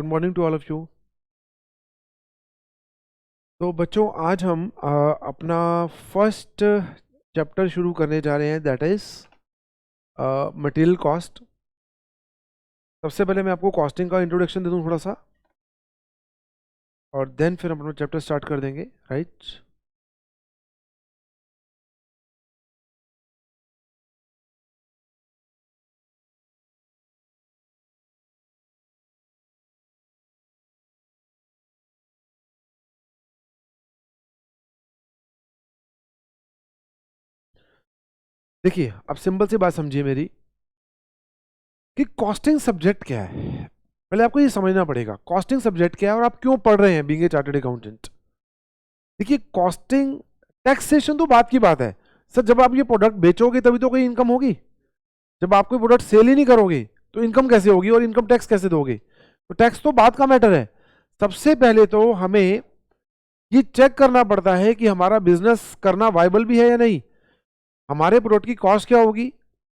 Good morning to all of you. तो बच्चों आज हम अपना फर्स्ट चैप्टर शुरू करने जा रहे हैं, दैट इज मटेरियल कॉस्ट। सबसे पहले मैं आपको कॉस्टिंग का इंट्रोडक्शन दे दूं थोड़ा सा, और देन फिर हम अपना चैप्टर स्टार्ट कर देंगे, राइट। देखिए, अब सिंपल सी बात समझिए मेरी कि कॉस्टिंग सब्जेक्ट क्या है। पहले आपको ये समझना पड़ेगा कॉस्टिंग सब्जेक्ट क्या है और आप क्यों पढ़ रहे हैं बीइंग ए चार्टर्ड अकाउंटेंट। देखिए, कॉस्टिंग, टैक्सेशन तो बात की बात है सर। जब आप ये प्रोडक्ट बेचोगे तभी तो कोई इनकम होगी। जब आप कोई प्रोडक्ट सेल ही नहीं करोगे तो इनकम कैसे होगी और इनकम टैक्स कैसे दोगे? तो टैक्स तो बात का मैटर है। सबसे पहले तो हमें ये चेक करना पड़ता है कि हमारा बिजनेस करना वायबल भी है या नहीं। हमारे प्रोडक्ट की कॉस्ट क्या होगी,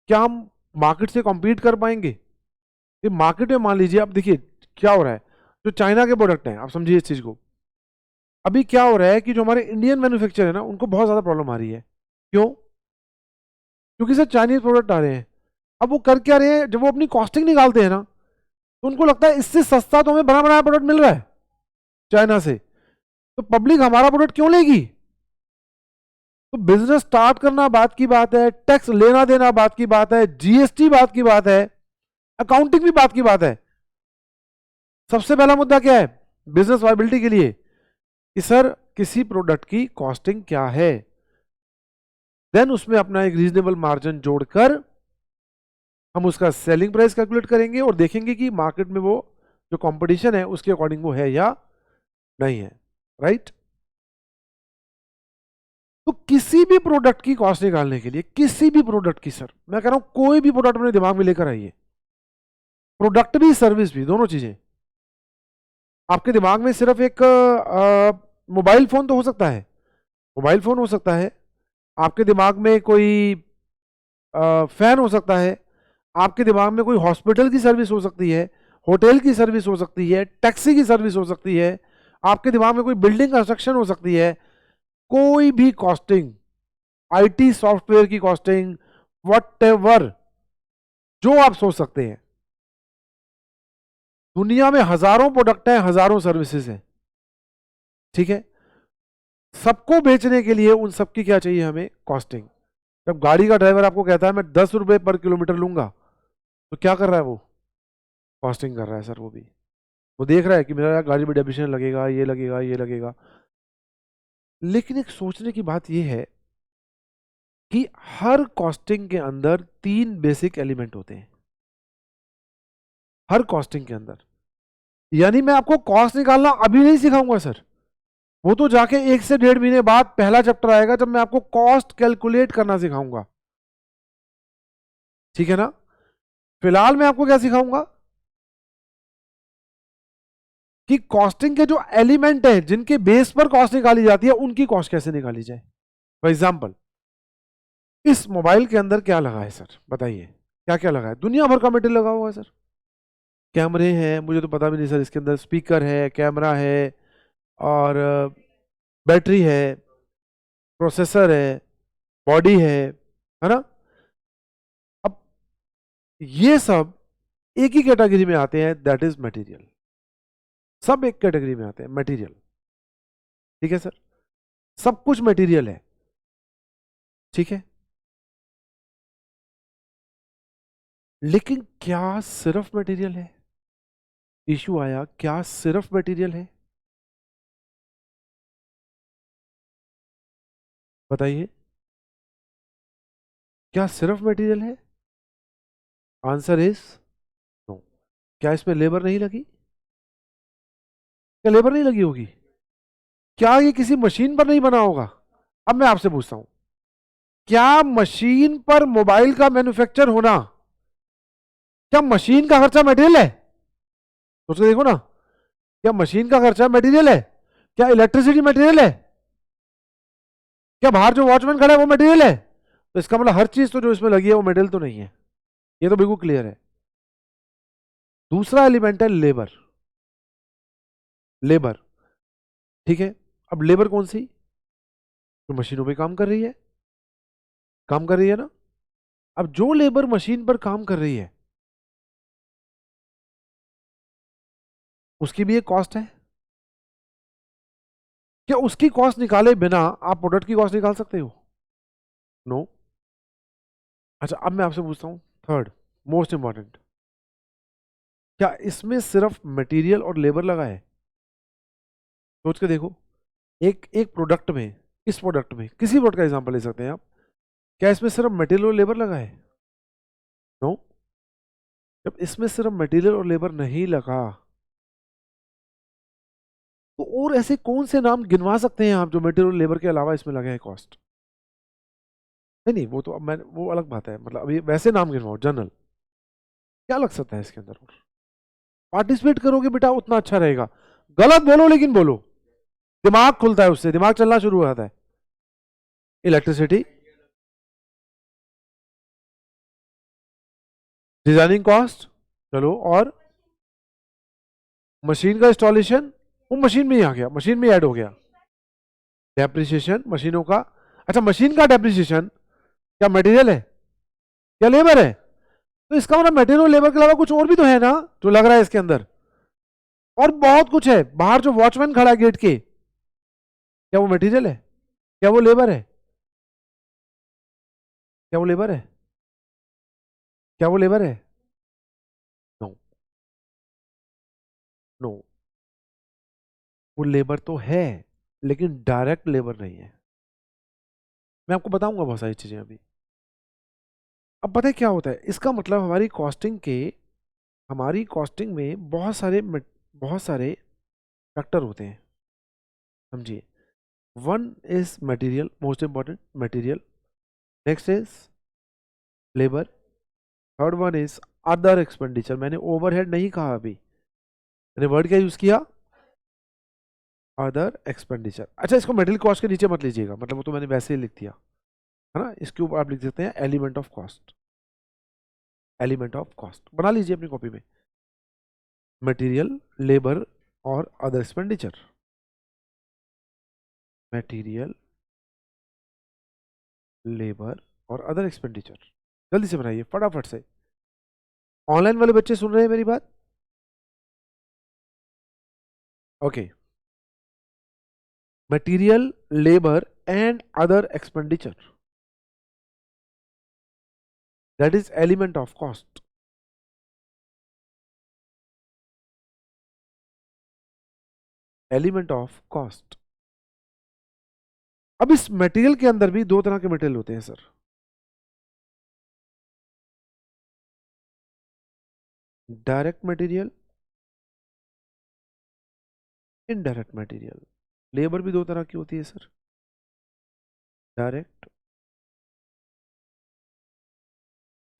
क्या हम मार्केट से कॉम्पीट कर पाएंगे। ये मार्केट में मान लीजिए, आप देखिए क्या हो रहा है, जो चाइना के प्रोडक्ट हैं, आप समझिए इस चीज को। अभी क्या हो रहा है कि जो हमारे इंडियन मैन्युफैक्चर है ना, उनको बहुत ज्यादा प्रॉब्लम आ रही है। क्यों? क्योंकि सर चाइनीज प्रोडक्ट आ रहे हैं। अब वो कर क्या रहे हैं, जब वो अपनी कॉस्टिंग निकालते हैं ना, तो उनको लगता है इससे सस्ता तो हमें बना बनाया प्रोडक्ट मिल रहा है चाइना से, तो पब्लिक हमारा प्रोडक्ट क्यों लेगी। तो बिजनेस स्टार्ट करना बात की बात है, टैक्स लेना देना बात की बात है, जीएसटी बात की बात है, अकाउंटिंग भी बात की बात है। सबसे पहला मुद्दा क्या है बिजनेस वायबिलिटी के लिए कि सर किसी प्रोडक्ट की कॉस्टिंग क्या है। देन उसमें अपना एक रीजनेबल मार्जिन जोड़कर हम उसका सेलिंग प्राइस कैलकुलेट करेंगे और देखेंगे कि मार्केट में वो जो कंपटीशन है उसके अकॉर्डिंग वो है या नहीं है, राइट। तो किसी भी प्रोडक्ट की कॉस्ट निकालने के लिए, किसी भी प्रोडक्ट की, सर मैं कह रहा हूं कोई भी प्रोडक्ट अपने दिमाग में लेकर आइए, प्रोडक्ट भी सर्विस भी, दोनों चीजें। आपके दिमाग में सिर्फ एक मोबाइल फोन तो हो सकता है, मोबाइल फोन हो सकता है, आपके दिमाग में कोई फैन हो सकता है, आपके दिमाग में कोई हॉस्पिटल की सर्विस हो सकती है, होटल की सर्विस हो सकती है, टैक्सी की सर्विस हो सकती है, आपके दिमाग में कोई बिल्डिंग कंस्ट्रक्शन हो सकती है। कोई भी कॉस्टिंग, आईटी सॉफ्टवेयर की कॉस्टिंग, व्हाटएवर जो आप सोच सकते हैं। दुनिया में हजारों प्रोडक्ट हैं, हजारों सर्विसेज हैं, ठीक है। सबको बेचने के लिए उन सबकी क्या चाहिए हमें, कॉस्टिंग। जब गाड़ी का ड्राइवर आपको कहता है मैं 10 रुपए पर किलोमीटर लूंगा, तो क्या कर रहा है वो, कॉस्टिंग कर रहा है सर। वो देख रहा है कि मेरा गाड़ी में डेप्रिसिएशन लगेगा, ये लगेगा, ये लगेगा। लेकिन एक सोचने की बात यह है कि हर कॉस्टिंग के अंदर 3 बेसिक एलिमेंट होते हैं, हर कॉस्टिंग के अंदर। यानी मैं आपको कॉस्ट निकालना अभी नहीं सिखाऊंगा सर, वो तो जाके 1 से 1.5 महीने बाद पहला चैप्टर आएगा जब मैं आपको कॉस्ट कैलकुलेट करना सिखाऊंगा, ठीक है ना। फिलहाल मैं आपको क्या सिखाऊंगा कि कॉस्टिंग के जो एलिमेंट है जिनके बेस पर कॉस्ट निकाली जाती है, उनकी कॉस्ट कैसे निकाली जाए। फॉर एग्जाम्पल, इस मोबाइल के अंदर क्या लगा है सर, बताइए क्या क्या लगा है। दुनिया भर का मटेरियल लगा हुआ है सर। कैमरे हैं, मुझे तो पता भी नहीं सर, इसके अंदर स्पीकर है, कैमरा है, और बैटरी है, प्रोसेसर है, बॉडी है ना। अब ये सब एक ही कैटेगरी में आते हैं, दैट इज मटेरियल। सब एक कैटेगरी में आते हैं, मटेरियल, ठीक है सर। सब कुछ मटेरियल है, ठीक है। लेकिन क्या सिर्फ मटेरियल है? इशू आया, क्या सिर्फ मटेरियल है? बताइए, क्या सिर्फ मटेरियल है? Answer is no. क्या इसमें लेबर नहीं लगी? क्या लेबर नहीं लगी होगी? क्या ये किसी मशीन पर नहीं बना होगा? अब मैं आपसे पूछता हूं, क्या मशीन पर मोबाइल का मैन्युफैक्चर होना, क्या मशीन का खर्चा मटेरियल है? सोच के देखो ना, क्या मशीन का खर्चा मटेरियल है? क्या इलेक्ट्रिसिटी मटेरियल है? क्या बाहर जो वॉचमैन खड़ा है वो मटेरियल है? तो इसका मतलब हर चीज तो जो इसमें लगी है वो मटेरियल तो नहीं है, ये तो बिल्कुल क्लियर है। दूसरा एलिमेंट है लेबर। लेबर, ठीक है। अब लेबर कौन सी? जो मशीनों पे काम कर रही है, काम कर रही है ना। अब जो लेबर मशीन पर काम कर रही है उसकी भी एक कॉस्ट है। क्या उसकी कॉस्ट निकाले बिना आप प्रोडक्ट की कॉस्ट निकाल सकते हो? नो। अच्छा, अब मैं आपसे पूछता हूं, थर्ड मोस्ट इंपॉर्टेंट, क्या इसमें सिर्फ मटेरियल और लेबर लगा है? सोच के देखो, एक एक प्रोडक्ट में, इस प्रोडक्ट में किसी प्रोडक्ट का एग्जांपल ले सकते हैं आप, क्या इसमें सिर्फ मटेरियल और लेबर लगा है? नो। जब इसमें सिर्फ मटेरियल और लेबर नहीं लगा, तो और ऐसे कौन से नाम गिनवा सकते हैं आप जो मटेरियल और लेबर के अलावा इसमें लगे हैं कॉस्ट? नहीं नहीं, वो तो अब मैं, वो अलग बात है, मतलब अभी वैसे नाम गिनवाओ जनरल, क्या लग सकता है इसके अंदर? और पार्टिसिपेट करोगे बेटा उतना अच्छा रहेगा। गलत बोलो लेकिन बोलो, दिमाग खुलता है उससे, दिमाग चलना शुरू हो जाता है। इलेक्ट्रिसिटी, डिजाइनिंग कॉस्ट, चलो, और मशीन का इंस्टॉलेशन, वो मशीन में ही आ गया, मशीन में ऐड हो गया। डेप्रिसिएशन मशीनों का, अच्छा मशीन का डेप्रिसिएशन क्या मटेरियल है, क्या लेबर है? तो इसका मतलब मटेरियल लेबर के अलावा कुछ और भी तो है ना जो लग रहा है इसके अंदर, और बहुत कुछ है। बाहर जो वॉचमैन खड़ा है गेट के, क्या वो मटेरियल है? क्या वो लेबर है? क्या वो लेबर है? क्या वो लेबर है? नो। नो, वो लेबर तो है लेकिन डायरेक्ट लेबर नहीं है। मैं आपको बताऊंगा बहुत सारी चीजें अभी। अब पता है क्या होता है इसका मतलब, हमारी कॉस्टिंग में बहुत सारे फैक्टर होते हैं, समझिए। One is material, most important material, next is labour, third one is other expenditure. मैंने ओवरहेड नहीं कहा अभी, मैंने वर्ड क्या यूज किया? Other expenditure. अच्छा, इसको मटेरियल कॉस्ट के नीचे मत लीजिएगा, मतलब वो तो मैंने वैसे ही लिख दिया है ना, इसके ऊपर आप लिख सकते हैं element of cost. Element of cost बना लीजिए अपनी कॉपी में, मटेरियल, लेबर और अदर एक्सपेंडिचर। मटेरियल, लेबर और अदर एक्सपेंडिचर। जल्दी से बनाइए फटाफट से। ऑनलाइन वाले बच्चे सुन रहे हैं मेरी बात? Okay. Material, labour and other expenditure, that is element of cost. Element of cost. अब इस मटेरियल के अंदर भी दो तरह के मटेरियल होते हैं sir, direct material, indirect material. Labour भी दो तरह की होती है sir, direct,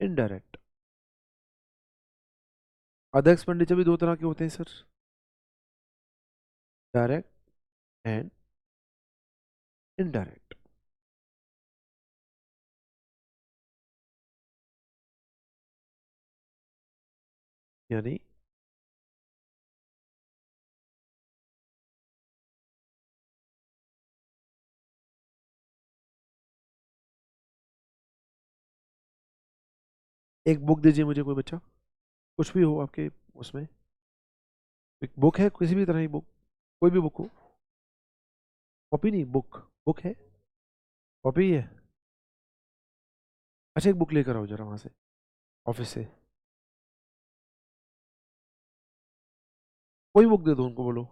indirect. Other expenditure भी दो तरह के होते हैं सर, डायरेक्ट एंड इनडायरेक्ट। यानी एक बुक दीजिए मुझे कोई बच्चा, कुछ भी हो आपके उसमें, एक बुक है किसी भी तरह की बुक, कोई भी बुक हो। कॉपी नहीं, बुक, बुक है, कॉपी है। अच्छा, एक बुक लेकर आओ जरा वहां से, ऑफिस से, कोई बुक दे दो उनको, बोलो।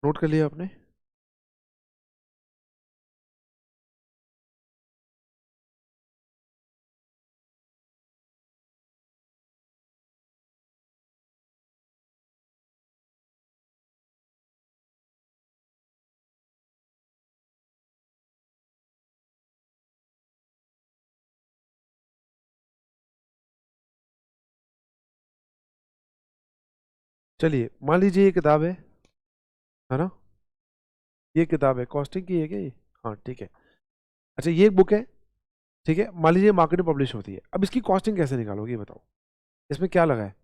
नोट कर लिया आपने? चलिए मान लीजिए ये किताब है ना, ये किताब है, कॉस्टिंग की है क्या ये? हाँ ठीक है। अच्छा ये एक बुक है, ठीक है, मान लीजिए मार्केट में पब्लिश होती है। अब इसकी कॉस्टिंग कैसे निकालोगे ये बताओ, इसमें क्या लगा है,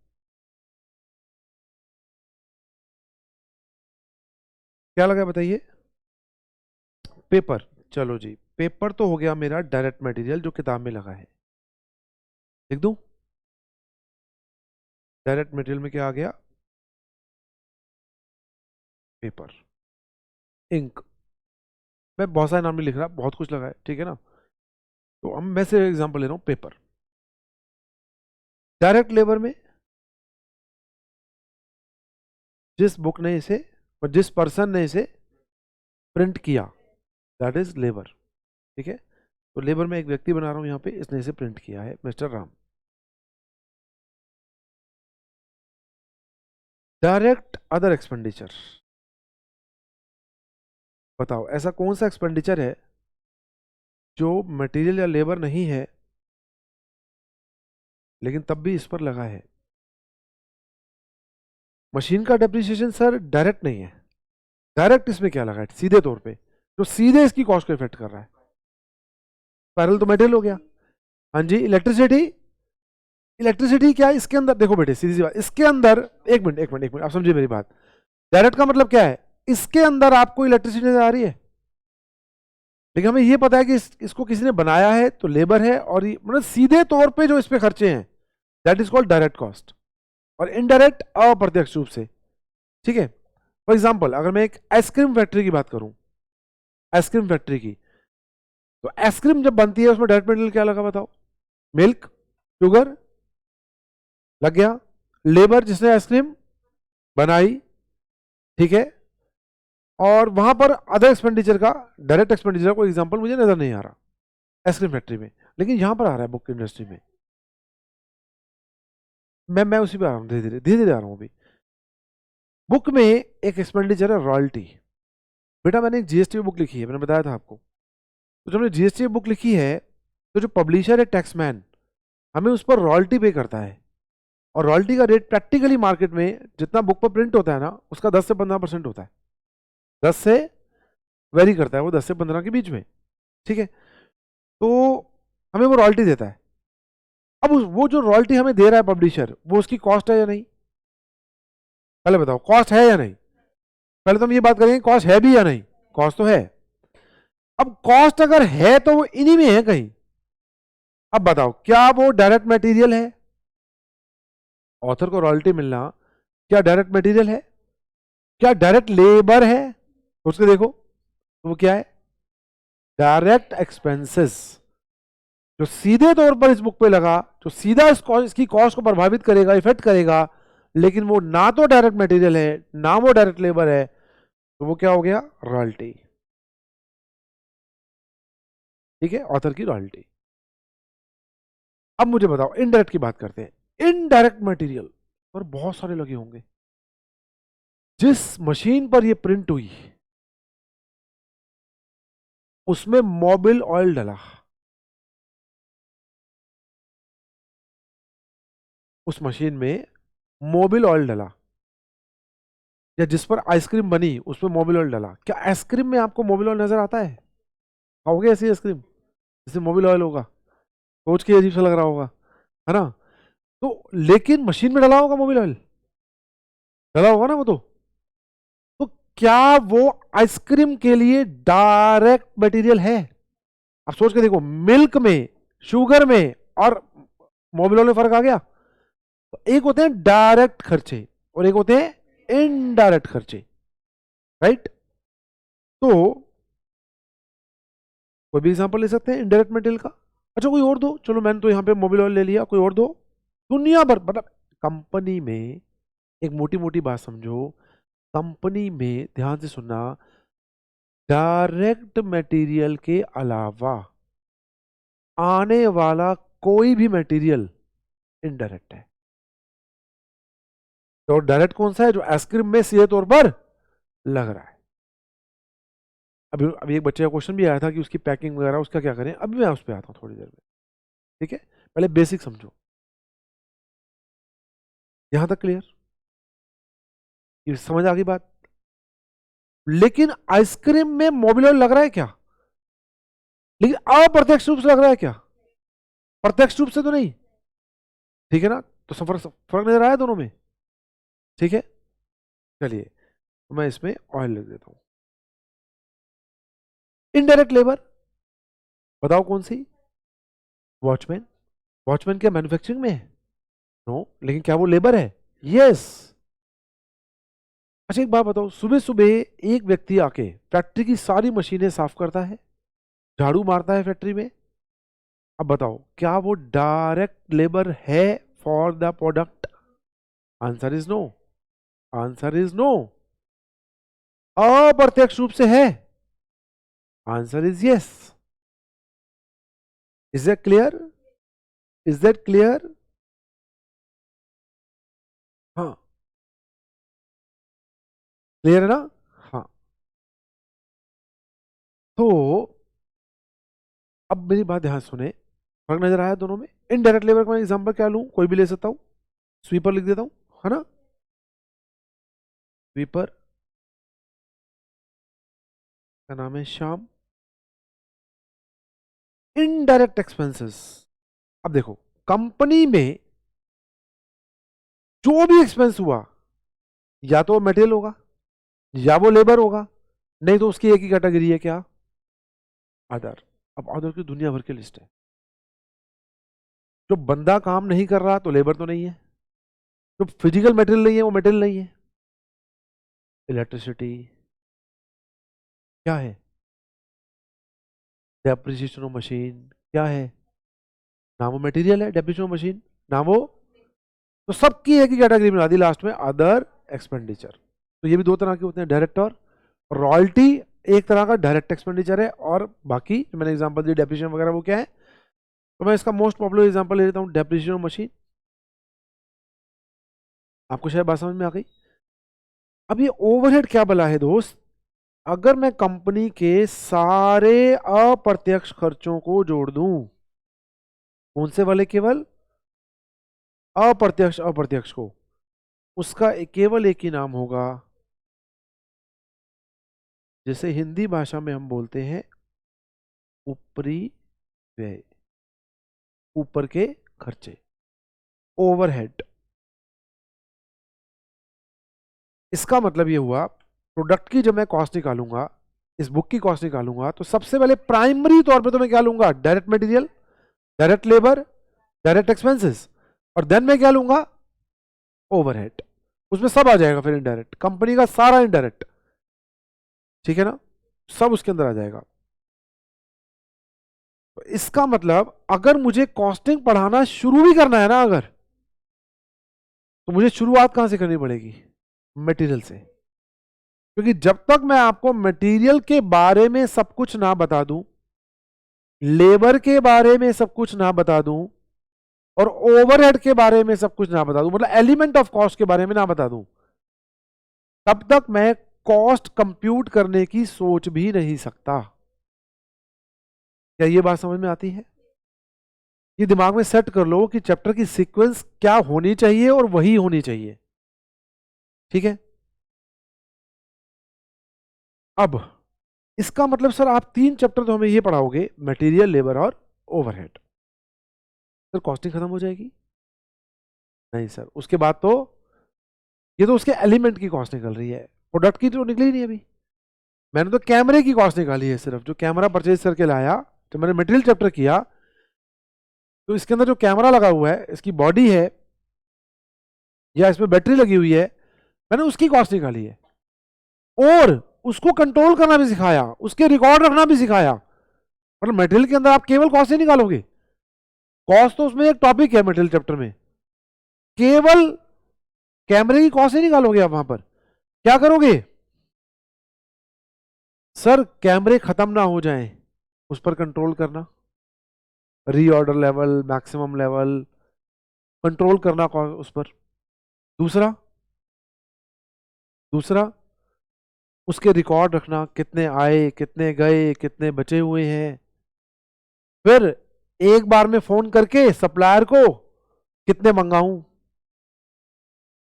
क्या लगा है बताइए? पेपर। चलो जी, पेपर तो हो गया मेरा डायरेक्ट मटेरियल जो किताब में लगा है, लिख दूं? डायरेक्ट मटेरियल में क्या आ गया? पेपर। इंक। मैं बहुत सारे नाम नहीं लिख रहा, बहुत कुछ लगा है, ठीक है ना। तो हम मैं से एग्जांपल ले रहा हूं, पेपर। डायरेक्ट लेबर में जिस बुक ने इसे और जिस पर्सन ने इसे प्रिंट किया, दैट इज लेबर, ठीक है। तो लेबर में एक व्यक्ति बना रहा हूं यहाँ पे, इसने इसे प्रिंट किया है, mister Ram. Direct other expenditure, बताओ ऐसा कौन सा एक्सपेंडिचर है जो मटेरियल या लेबर नहीं है लेकिन तब भी इस पर लगा है? मशीन का डेप्रिसिएशन सर डायरेक्ट नहीं है। डायरेक्ट इसमें क्या लगा है सीधे तौर पे, जो सीधे इसकी कॉस्ट को इफेक्ट कर रहा है? पैरेलल तो मटेरियल हो गया। हाँ जी, इलेक्ट्रिसिटी। इलेक्ट्रिसिटी क्या है इसके अंदर, देखो बेटे सीधी सी बात, इसके अंदर एक मिनट एक मिनट एक मिनट, आप समझिए मेरी बात। डायरेक्ट का मतलब क्या है, इसके अंदर आपको इलेक्ट्रिसिटी नजर आ रही है, लेकिन हमें ये पता है कि इसको किसी ने बनाया है तो लेबर है, और मतलब सीधे तौर पे जो इस पे खर्चे हैं that is called direct cost. और इनडायरेक्ट अप्रत्यक्ष रूप से, ठीक है। फॉर एग्जाम्पल अगर मैं एक आइसक्रीम फैक्ट्री की बात करूं, आइसक्रीम फैक्ट्री की, तो आइसक्रीम जब बनती है उसमें डायरेक्ट मटेरियल क्या लगा बताओ? मिल्क, शुगर लग गया, लेबर जिसने आइसक्रीम बनाई, ठीक है, और वहां पर अदर एक्सपेंडिचर का, डायरेक्ट एक्सपेंडिचर कोई एग्जांपल मुझे नजर नहीं आ रहा आइसक्रीम फैक्ट्री में, लेकिन यहां पर आ रहा है बुक इंडस्ट्री में। मैं उसी पे आ रहा हूँ, धीरे धीरे धीरे धीरे आ रहा हूँ अभी। बुक में एक एक्सपेंडिचर है रॉयल्टी। बेटा मैंने एक जीएसटी बुक लिखी है, मैंने बताया था आपको। तो जब मैंने जीएसटी बुक लिखी है, तो जो पब्लिशर है टैक्समैन हमें उस पर रॉयल्टी पे करता है, और रॉयल्टी का रेट प्रैक्टिकली मार्केट में जितना बुक पर प्रिंट होता है ना उसका 10 से 15% होता है। 10 से वेरी करता है वो, 10 से 15 के बीच में, ठीक है। तो हमें वो रॉयल्टी देता है। अब वो जो रॉयल्टी हमें दे रहा है पब्लिशर, वो उसकी कॉस्ट है या नहीं? पहले बताओ कॉस्ट है या नहीं, पहले तो हम ये बात करेंगे कॉस्ट है भी या नहीं। कॉस्ट तो है। अब कॉस्ट अगर है तो वो इन्हीं में है कहीं। अब बताओ क्या वो डायरेक्ट मटेरियल है? ऑथर को रॉयल्टी मिलना क्या डायरेक्ट मटेरियल है? क्या डायरेक्ट लेबर है? तो उसके देखो तो वो क्या है, डायरेक्ट एक्सपेंसेस, जो सीधे तौर पर इस बुक पे लगा, जो सीधा इसकी कॉस्ट को प्रभावित करेगा, इफेक्ट करेगा, लेकिन वो ना तो डायरेक्ट मटेरियल है ना वो डायरेक्ट लेबर है, तो वो क्या हो गया, रॉयल्टी, ठीक है, ऑथर की रॉयल्टी। अब मुझे बताओ इनडायरेक्ट की बात करते हैं। इनडायरेक्ट मटेरियल और बहुत सारे लगे होंगे। जिस मशीन पर ये प्रिंट हुई उसमें मोबिल ऑयल डला, उस मशीन में मोबिल ऑयल डला, या जिस पर आइसक्रीम बनी उसमें मोबिल ऑयल डला। क्या आइसक्रीम में आपको मोबिल ऑयल नजर आता है? खाओगे ऐसी आइसक्रीम जिसमें मोबिल ऑयल होगा? सोच के अजीब सा लग रहा होगा, है ना। तो लेकिन मशीन में डला होगा मोबिल ऑयल, डला होगा ना वो तो क्या वो आइसक्रीम के लिए डायरेक्ट मटेरियल है? आप सोच के देखो, मिल्क में, शुगर में और मोबिल ऑयल में फर्क आ गया। तो एक होते हैं डायरेक्ट खर्चे और एक होते हैं इनडायरेक्ट खर्चे, राइट। तो कोई भी एग्जांपल ले सकते हैं इनडायरेक्ट मटेरियल का। अच्छा कोई और दो, चलो मैंने तो यहाँ पे मोबिल ऑयल ले लिया, कोई और दो। दुनिया भर मतलब कंपनी में, एक मोटी मोटी बात समझो, कंपनी में ध्यान से सुनना, डायरेक्ट मटेरियल के अलावा आने वाला कोई भी मटेरियल इनडायरेक्ट है। तो डायरेक्ट कौन सा है, जो आइसक्रीम में सीधे तौर पर लग रहा है। अभी अभी एक बच्चे का क्वेश्चन भी आया था कि उसकी पैकिंग वगैरह उसका क्या करें, अभी मैं उस पर आता हूँ थोड़ी देर में, ठीक है। पहले बेसिक समझो, यहां तक क्लियर? ये समझ आ गई बात? लेकिन आइसक्रीम में मोबिल ऑयल लग रहा है क्या? लेकिन अप्रत्यक्ष रूप से लग रहा है क्या? प्रत्यक्ष रूप से तो नहीं, ठीक है ना? तो फर्क फर्क नजर आया दोनों में? ठीक है, चलिए तो मैं इसमें ऑयल लिख देता हूं। इनडायरेक्ट लेबर बताओ कौन सी? वॉचमैन। वॉचमैन क्या मैन्युफैक्चरिंग में है? नो, लेकिन क्या वो लेबर है? यस। अच्छा एक बात बताओ, सुबह सुबह एक व्यक्ति आके फैक्ट्री की सारी मशीनें साफ करता है, झाड़ू मारता है फैक्ट्री में, अब बताओ क्या वो डायरेक्ट लेबर है for the product? Answer is no. Answer is no. अप्रत्यक्ष रूप से है। Answer is yes. Is that clear? Is that clear? हाँ, क्लियर है ना? हाँ, तो अब मेरी बात ध्यान सुने, फर्क नजर आया दोनों में? इनडायरेक्ट लेबर का एग्जांपल क्या लूं, कोई भी ले सकता हूं, स्वीपर लिख देता हूं, है ना? स्वीपर का नाम है श्याम। इनडायरेक्ट एक्सपेंसेस, अब देखो कंपनी में जो भी एक्सपेंस हुआ, या तो मटेरियल होगा या वो लेबर होगा, नहीं तो उसकी एक ही कैटेगरी है, क्या? अदर। अब अदर की दुनिया भर की लिस्ट है। जो बंदा काम नहीं कर रहा तो लेबर तो नहीं है, जो फिजिकल मटेरियल नहीं है वो मटेरियल नहीं है। इलेक्ट्रिसिटी क्या है? डेप्रिसिएशन ऑफ मशीन क्या है? ना वो मटेरियल है, डेप्रिसिएशन ऑफ मशीन ना वो, तो सबकी एक ही कैटेगरी बना दी लास्ट में, अदर एक्सपेंडिचर। तो ये भी दो तरह के होते हैं, डायरेक्ट और रॉयल्टी। एक तरह का डायरेक्ट एक्सपेंडिचर है, और बाकी जो मैंने एग्जांपल दिया डेप्रिसिएशन वगैरह वो क्या है? तो मैं इसका मोस्ट पॉपुलर एग्जांपल ले लेता हूँ, डेप्रिसिएशन ऑफ मशीन। आपको शायद बात समझ में आ गई। अब ये ओवरहेड क्या बला है दोस्त? अगर मैं कंपनी के सारे अप्रत्यक्ष खर्चों को जोड़ दूं, कौन से वाले? केवल अप्रत्यक्ष, अप्रत्यक्ष को, उसका केवल एक ही नाम होगा, जैसे हिंदी भाषा में हम बोलते हैं ऊपरी व्यय, ऊपर के खर्चे, ओवरहेड। इसका मतलब ये हुआ, प्रोडक्ट की जब मैं कॉस्ट निकालूंगा, इस बुक की कॉस्ट निकालूंगा, तो सबसे पहले प्राइमरी तौर पे तो मैं क्या लूंगा? Direct material, direct labour, direct expenses, और देन मैं क्या लूंगा? ओवरहेड। उसमें सब आ जाएगा फिर, इनडायरेक्ट, कंपनी का सारा इनडायरेक्ट, ठीक है ना? सब उसके अंदर आ जाएगा। तो इसका मतलब अगर मुझे कॉस्टिंग पढ़ाना शुरू भी करना है ना अगर, तो मुझे शुरुआत कहां से करनी पड़ेगी? मटेरियल से। क्योंकि जब तक मैं आपको मटेरियल के बारे में सब कुछ ना बता दूं, लेबर के बारे में सब कुछ ना बता दूं, और ओवरहेड के बारे में सब कुछ ना बता दूं, मतलब एलिमेंट ऑफ कॉस्ट के बारे में ना बता दूं, तब तक मैं कॉस्ट कंप्यूट करने की सोच भी नहीं सकता। क्या ये बात समझ में आती है? ये दिमाग में सेट कर लो कि चैप्टर की सीक्वेंस क्या होनी चाहिए, और वही होनी चाहिए, ठीक है? अब इसका मतलब सर आप 3 चैप्टर तो हमें ये पढ़ाओगे, मटेरियल, लेबर और ओवरहेड, सर कॉस्टिंग खत्म हो जाएगी? नहीं सर, उसके बाद तो ये तो उसके एलिमेंट की कॉस्ट निकल रही है, प्रोडक्ट की तो निकली नहीं अभी। मैंने तो कैमरे की कॉस्ट निकाली है, सिर्फ जो कैमरा परचेज करके लाया, तो मैंने मटेरियल चैप्टर किया, तो इसके अंदर जो कैमरा लगा हुआ है, इसकी बॉडी है, या इसमें बैटरी लगी हुई है, मैंने उसकी कॉस्ट निकाली है, और उसको कंट्रोल करना भी सिखाया, उसके रिकॉर्ड रखना भी सिखाया। मतलब मटेरियल के अंदर आप केवल कॉस्ट ही निकालोगे, कॉस्ट तो उसमें एक टॉपिक है मटेरियल चैप्टर में, केवल कैमरे की कॉस्ट ही निकालोगे आप वहां पर, क्या करोगे? सर कैमरे खत्म ना हो जाएं, उस पर कंट्रोल करना, reorder level, maximum level, control करना उस पर। दूसरा, दूसरा उसके रिकॉर्ड रखना, कितने आए, कितने गए, कितने बचे हुए हैं। फिर एक बार में फोन करके सप्लायर को कितने मंगाऊं,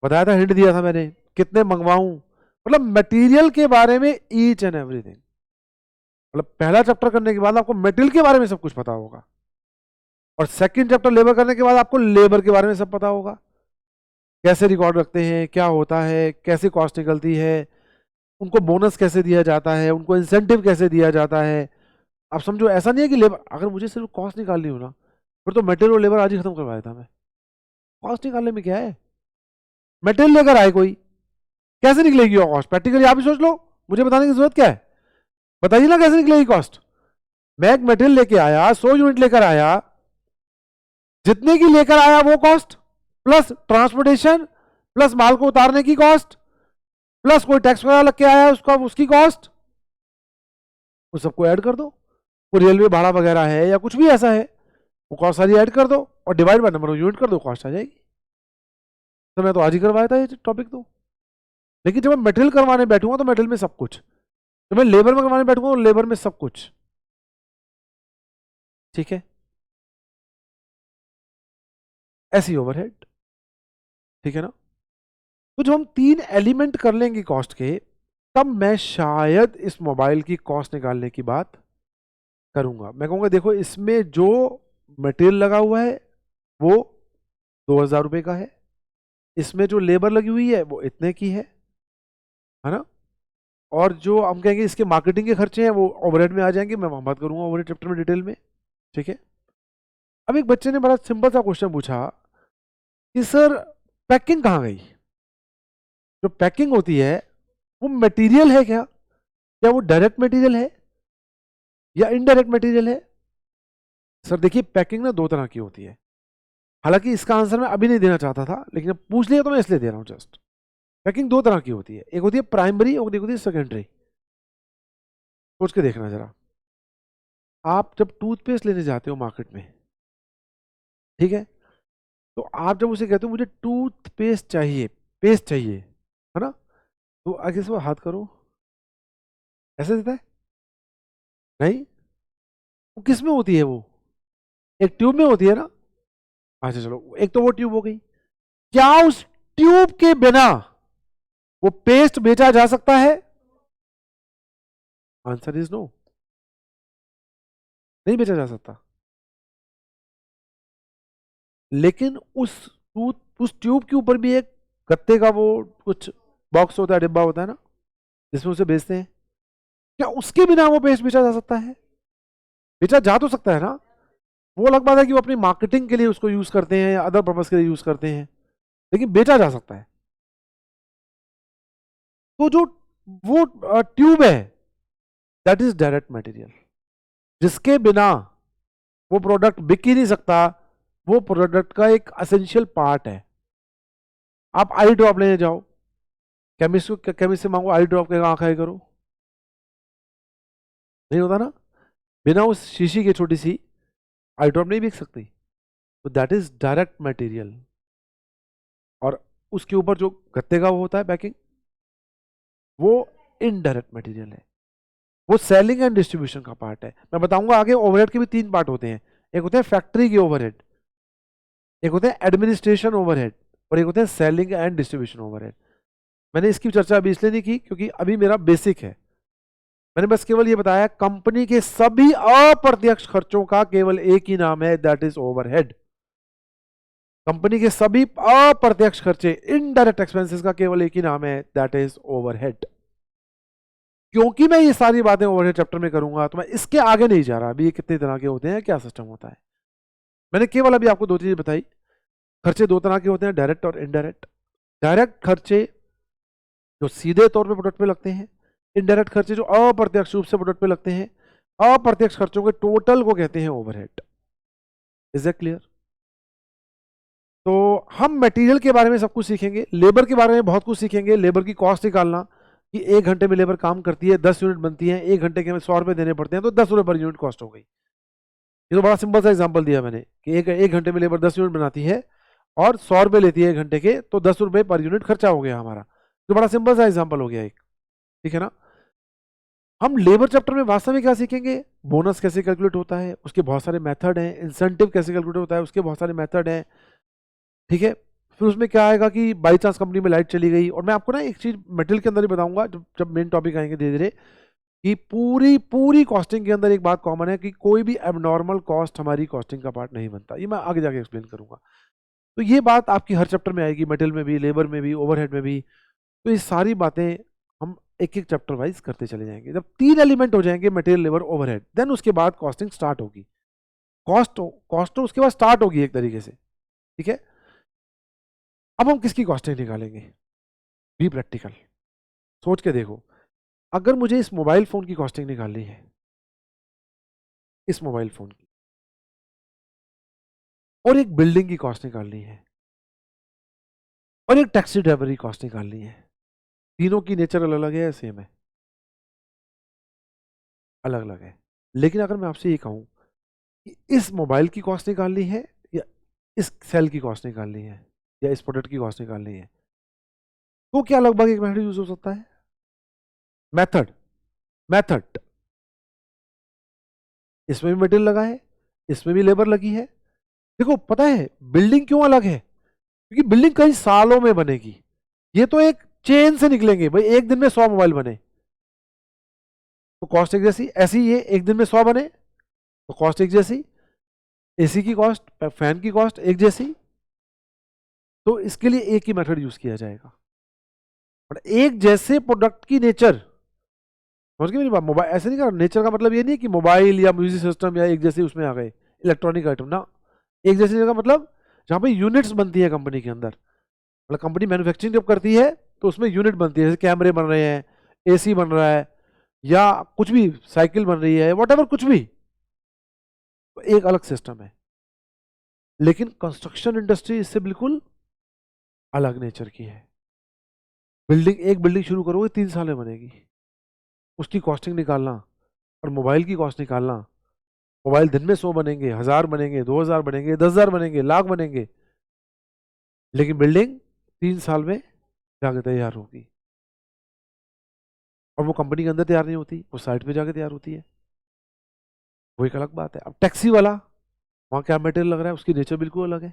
बताया था, हिंट दिया था मैंने, कितने मंगवाऊं, मतलब मटेरियल के बारे में ईच एंड एवरीथिंग। मतलब पहला चैप्टर करने के बाद आपको मटेरियल के बारे में सब कुछ पता होगा, और सेकंड चैप्टर लेबर करने के बाद आपको लेबर के बारे में सब पता होगा, कैसे रिकॉर्ड रखते हैं, क्या होता है, कैसे कॉस्ट निकलती है, उनको बोनस कैसे दिया जाता है, उनको इंसेंटिव कैसे दिया जाता है। आप समझो, ऐसा नहीं है कि लेबर, अगर मुझे सिर्फ कॉस्ट निकालनी हो ना, फिर तो मटेरियल और लेबर आज ही खत्म करवा देता मैं। कॉस्ट निकालने में क्या है, मटेरियल लेकर आए कोई, कैसे निकलेगी वो कॉस्ट, प्रैक्टिकली आप ही सोच लो, मुझे बताने की जरूरत क्या है, बताइए ना कैसे निकलेगी कॉस्ट। मैं एक मटेरियल लेके आया, 100 यूनिट लेकर आया, जितने की लेकर आया वो कॉस्ट, प्लस ट्रांसपोर्टेशन, प्लस माल को उतारने की कॉस्ट, प्लस कोई टैक्स वगैरह लग के आया उसका, उसकी कॉस्ट, उस सबको ऐड कर दो। कोई रेलवे भाड़ा वगैरह है या कुछ भी ऐसा है, वो कॉस्ट सारी ऐड कर दो और divide by number of unit कर दो, कॉस्ट आ जाएगी। तो मैं तो आज ही करवाया था ये टॉपिक तो, लेकिन जब मैं मटेरियल करवाने बैठूंगा तो मटेरियल में सब कुछ, जब मैं लेबर में करवाने बैठूंगा तो लेबर में सब कुछ। ठीक है, ऐसी ओवरहेड, ठीक है ना। तो जब हम 3 एलिमेंट कर लेंगे कॉस्ट के, तब मैं शायद इस मोबाइल की कॉस्ट निकालने की बात करूंगा। मैं कहूंगा देखो, इसमें जो मटेरियल लगा हुआ है वो 2000 रुपये का है, इसमें जो लेबर लगी हुई है वो इतने की है ना, और जो हम कहेंगे इसके मार्केटिंग के खर्चे हैं वो ओवरहेड में आ जाएंगे, मैं वहां बात करूंगा ओवरहेड चैप्टर में डिटेल में। ठीक है, अब एक बच्चे ने बड़ा सिंपल सा क्वेश्चन पूछा कि सर पैकिंग कहाँ गई। जो पैकिंग होती है वो मटेरियल है क्या, क्या वो डायरेक्ट मटेरियल है या इनडायरेक्ट मटेरियल है। सर देखिए, पैकिंग ना 2 तरह की होती है, हालांकि इसका आंसर मैं अभी नहीं देना चाहता था, लेकिन अब पूछ लिया तो मैं इसलिए दे रहा हूं जस्ट। पैकिंग 2 तरह की होती है, एक होती है प्राइमरी और एक होती है सेकेंडरी। सोच के देखना जरा, आप जब टूथपेस्ट लेने जाते हो मार्केट में, ठीक है, तो आप जब उसे कहते हो मुझे टूथपेस्ट चाहिए, पेस्ट चाहिए, है ना, तो आगे से हाथ करो, ऐसे देता है नहीं, वो किस में होती है, वो एक ट्यूब में होती है ना। अच्छा चलो, एक तो वो ट्यूब हो गई, क्या उस ट्यूब के बिना वो पेस्ट बेचा जा सकता है। आंसर इज नो, नहीं बेचा जा सकता। लेकिन उस ट्यूब के ऊपर भी एक गत्ते का वो कुछ बॉक्स होता है, डिब्बा होता है ना, जिसमें उसे बेचते हैं, क्या उसके बिना वो पेस्ट बेचा जा सकता है। बेचा जा तो सकता है ना, वो अलग बात है कि वो अपनी मार्केटिंग के लिए उसको यूज करते हैं या अदर पर्पज के लिए यूज करते हैं, लेकिन बेचा जा सकता है। तो जो वो ट्यूब है दैट इज डायरेक्ट मटेरियल, जिसके बिना वो प्रोडक्ट बिक ही नहीं सकता, वो प्रोडक्ट का एक असेंशियल पार्ट है। आप आई ड्रॉप लेने जाओ, केमिस्ट से मांगो आई ड्रॉप के आंख आई करो, नहीं होता ना, बिना उस शीशी की छोटी सी आई ड्रॉप नहीं बिक सकती। तो दैट इज डायरेक्ट मटेरियल। और उसके ऊपर जो गत्ते का वो होता है पैकिंग, वो इनडायरेक्ट मटेरियल है, वो सेलिंग एंड डिस्ट्रीब्यूशन का पार्ट है। मैं बताऊंगा आगे, ओवरहेड के भी 3 पार्ट होते हैं, एक होते हैं फैक्ट्री के ओवरहेड, एक होते हैं एडमिनिस्ट्रेशन ओवरहेड, और एक होते हैं सेलिंग एंड डिस्ट्रीब्यूशन ओवरहेड। मैंने इसकी चर्चा अभी इसलिए नहीं की क्योंकि अभी मेरा बेसिक है, मैंने बस केवल ये बताया कंपनी के सभी अप्रत्यक्ष खर्चों का केवल एक ही नाम है, दैट इज ओवरहेड। कंपनी के सभी अप्रत्यक्ष खर्चे, इनडायरेक्ट एक्सपेंसेस का केवल एक ही नाम है, दैट इज ओवरहेड। क्योंकि मैं ये सारी बातें ओवरहेड चैप्टर में करूंगा तो मैं इसके आगे नहीं जा रहा अभी ये कितने तरह के होते हैं, क्या सिस्टम होता है। मैंने केवल अभी आपको 2 चीजें बताई। खर्चे 2 तरह के होते हैं, डायरेक्ट और इनडायरेक्ट। डायरेक्ट खर्चे जो सीधे तौर पे प्रोडक्ट पे लगते हैं, इनडायरेक्ट खर्चे जो अप्रत्यक्ष रूप से प्रोडक्ट पे लगते हैं। अप्रत्यक्ष खर्चों के टोटल को कहते हैं ओवरहेड। Is that clear. तो हम मटेरियल के बारे में सब कुछ सीखेंगे, लेबर के बारे में बहुत कुछ सीखेंगे, लेबर की कॉस्ट निकालना कि 1 घंटे में लेबर काम करती है, 10 यूनिट बनती है, 1 घंटे के हमें 100 रुपये देने पड़ते हैं, तो 10 रुपये पर यूनिट कॉस्ट हो गई। ये तो बड़ा सिंपल सा एग्जांपल दिया मैंने कि एक घंटे में लेबर 10 यूनिट बनाती है और 100 रुपये लेती है 1 घंटे के, तो 10 रुपये पर यूनिट खर्चा हो गया हमारा। तो बड़ा सिंपल सा एग्जांपल हो गया एक, ठीक है ना। हम लेबर चैप्टर में वास्तव में क्या सीखेंगे, बोनस कैसे कैलकुलेट होता है, उसके बहुत सारे मेथड हैं, इंसेंटिव कैसे कैलकुलेट होता है, उसके बहुत सारे मेथड हैं, ठीक है। फिर उसमें क्या आएगा कि बाई चांस कंपनी में लाइट चली गई, और मैं आपको ना एक चीज मटेरियल के अंदर ही बताऊंगा जब जब मेन टॉपिक आएंगे धीरे धीरे, कि पूरी पूरी कॉस्टिंग के अंदर एक बात कॉमन है कि कोई भी एबनॉर्मल कॉस्ट हमारी कॉस्टिंग का पार्ट नहीं बनता। ये मैं आगे जाके एक्सप्लेन करूंगा। तो ये बात आपकी हर चैप्टर में आएगी, मटेरियल में भी, लेबर में भी, ओवरहेड में भी। तो ये सारी बातें हम एक एक चैप्टर वाइज करते चले जाएंगे। जब 3 एलिमेंट हो जाएंगे, मटेरियल, लेबर, ओवरहेड, देन उसके बाद कॉस्टिंग स्टार्ट होगी। कॉस्ट कॉस्ट तो उसके बाद स्टार्ट होगी एक तरीके से, ठीक है। अब हम किसकी कॉस्टिंग निकालेंगे? बी प्रैक्टिकल, सोच के देखो। अगर मुझे इस मोबाइल फोन की कॉस्टिंग निकालनी है, इस मोबाइल फोन की, और एक बिल्डिंग की कॉस्ट निकालनी है, और एक टैक्सी ड्राइवर की कॉस्ट निकालनी है, तीनों की नेचर अलग अलग है या सेम है? अलग अलग है। लेकिन अगर मैं आपसे ये कहूं कि इस मोबाइल की कॉस्ट निकालनी है, या इस सेल की कॉस्ट निकालनी है, या इस प्रोडक्ट की कॉस्ट निकालनी है, तो क्या लगभग एक मेथड यूज हो सकता है? मेथड, मेथड, इसमें भी मटेरियल लगा है, इसमें भी लेबर लगी है। देखो पता है बिल्डिंग क्यों अलग है? क्योंकि बिल्डिंग कई सालों में बनेगी। ये तो एक चेन से निकलेंगे भाई, एक दिन में 100 मोबाइल बने तो कॉस्ट एक जैसी, ऐसी ये एक दिन में 100 बने तो कॉस्ट एक जैसी, एसी की कॉस्ट, फैन की कॉस्ट एक जैसी। तो इसके लिए एक ही मेथड यूज किया जाएगा। और एक जैसे प्रोडक्ट की नेचर, समझ गए मेरी बात? मोबाइल ऐसे नहीं कर, नेचर का मतलब ये नहीं कि मोबाइल या म्यूजिक सिस्टम या एक जैसे उसमें आ गए इलेक्ट्रॉनिक आइटम ना। एक जैसी जगह मतलब जहाँ पे यूनिट्स बनती है कंपनी के अंदर, मतलब कंपनी मैन्युफैक्चरिंग जब करती है तो उसमें यूनिट बनती है, जैसे कैमरे बन रहे हैं, एसी बन रहा है, या कुछ भी, साइकिल बन रही है, वॉट कुछ भी, तो एक अलग सिस्टम है। लेकिन कंस्ट्रक्शन इंडस्ट्री इससे बिल्कुल अलग नेचर की है। बिल्डिंग, एक बिल्डिंग शुरू करोगे 3 साल में बनेगी, उसकी कॉस्टिंग निकालना, और मोबाइल की कॉस्ट निकालना। मोबाइल दिन में 100 बनेंगे, 1000 बनेंगे, 2000 बनेंगे, 10,000 बनेंगे, लाख बनेंगे, लेकिन बिल्डिंग 3 साल में जाके तैयार होगी। और वो कंपनी के अंदर तैयार नहीं होती, वो साइट पे जाके तैयार होती है, वो एक अलग बात है। अब टैक्सी वाला, वहाँ क्या मटेरियल लग रहा है, उसकी नेचर बिल्कुल अलग है।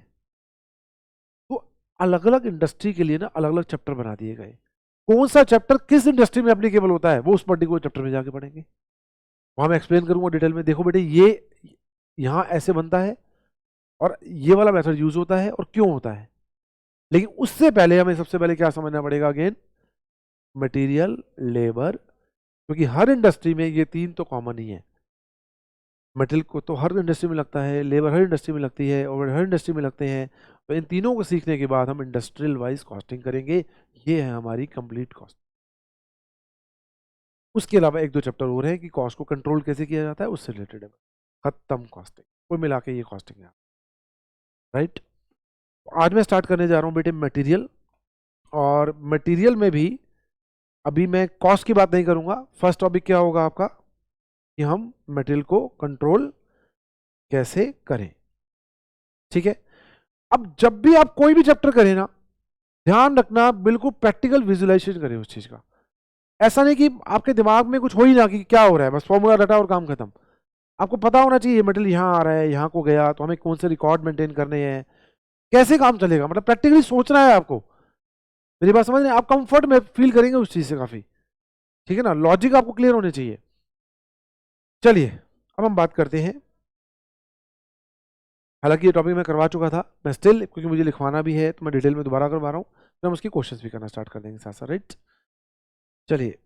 तो अलग अलग इंडस्ट्री के लिए ना अलग अलग चैप्टर बना दिए गए। कौन सा चैप्टर किस इंडस्ट्री में एप्लीकेबल होता है वो उस पर्टिकुलर चैप्टर में जाके पढ़ेंगे, वहां मैं एक्सप्लेन करूंगा डिटेल में। देखो बेटे, ये यहाँ ऐसे बनता है, और ये वाला मेथड यूज होता है, और क्यों होता है। लेकिन उससे पहले हमें सबसे पहले क्या समझना पड़ेगा? अगेन, मटेरियल, लेबर, क्योंकि हर इंडस्ट्री में ये तीन तो कॉमन ही है। मटेरियल को तो हर इंडस्ट्री में लगता है, लेबर हर इंडस्ट्री में लगती है, और हर इंडस्ट्री में लगते हैं। तो इन तीनों को सीखने के बाद हम इंडस्ट्रियल वाइज कॉस्टिंग करेंगे। ये है हमारी कंप्लीट कॉस्ट। उसके अलावा एक दो चैप्टर और है कि कॉस्ट को कंट्रोल कैसे किया जाता है, उससे रिलेटेड है। खत्म कॉस्टिंग, कुल मिला के ये कॉस्टिंग है, राइट। आज मैं स्टार्ट करने जा रहा हूँ बेटे मटेरियल, और मटेरियल में भी अभी मैं कॉस्ट की बात नहीं करूंगा। फर्स्ट टॉपिक क्या होगा आपका, कि हम मटेरियल को कंट्रोल कैसे करें, ठीक है। अब जब भी आप कोई भी चैप्टर करें ना, ध्यान रखना बिल्कुल प्रैक्टिकल विजुअलाइजेशन करें उस चीज का। ऐसा नहीं कि आपके दिमाग में कुछ हो ही ना कि क्या हो रहा है, बस फॉर्मूला डाटा और काम खत्म। आपको पता होना चाहिए मटेरियल यहाँ आ रहा है, यहाँ को गया, तो हमें कौन से रिकॉर्ड मेंटेन करने हैं, कैसे काम चलेगा, मतलब प्रैक्टिकली सोचना है आपको। मेरी बात समझ रहे हैं? आप कंफर्ट में फील करेंगे उस चीज से काफी, ठीक है ना। लॉजिक आपको क्लियर होने चाहिए। चलिए अब हम बात करते हैं। हालांकि ये टॉपिक मैं करवा चुका था, मैं स्टिल, क्योंकि मुझे लिखवाना भी है तो मैं डिटेल में दोबारा करवा रहा हूँ, तो हम उसकी क्वेश्चंस भी करना स्टार्ट कर देंगे साथ साथ, राइट। चलिए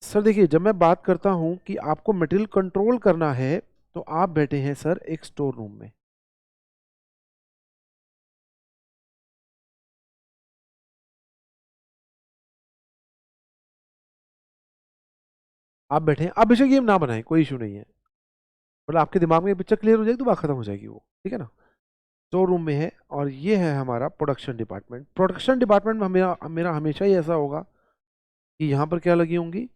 सर, देखिए जब मैं बात करता हूँ कि आपको मटेरियल कंट्रोल करना है, तो आप बैठे हैं सर एक स्टोर रूम में। आप बैठे हैं, आप बेशक ये ना बनाएं, कोई इशू नहीं है, मतलब आपके दिमाग में पिक्चर क्लियर हो जाएगी तो बात खत्म हो जाएगी वो, ठीक है ना। स्टोर रूम में है, और ये है हमारा प्रोडक्शन डिपार्टमेंट। प्रोडक्शन डिपार्टमेंट में मेरा मेरा हमेशा ही ऐसा होगा कि यहाँ पर क्या लगी होंगी,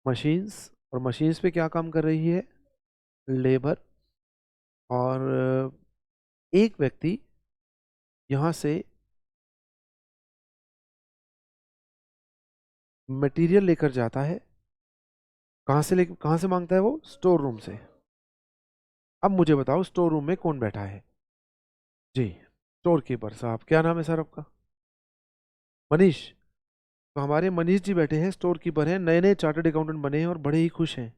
मशीन्स, और मशीन्स पे क्या काम कर रही है, लेबर। और एक व्यक्ति यहाँ से मटेरियल लेकर जाता है। कहाँ से मांगता है वो? स्टोर रूम से। अब मुझे बताओ स्टोर रूम में कौन बैठा है? जी, स्टोर कीपर साहब, क्या नाम है सर आपका? मनीष। तो हमारे मनीष जी बैठे हैं, स्टोर कीपर हैं, नए नए चार्टर्ड अकाउंटेंट बने हैं और बड़े ही खुश हैं।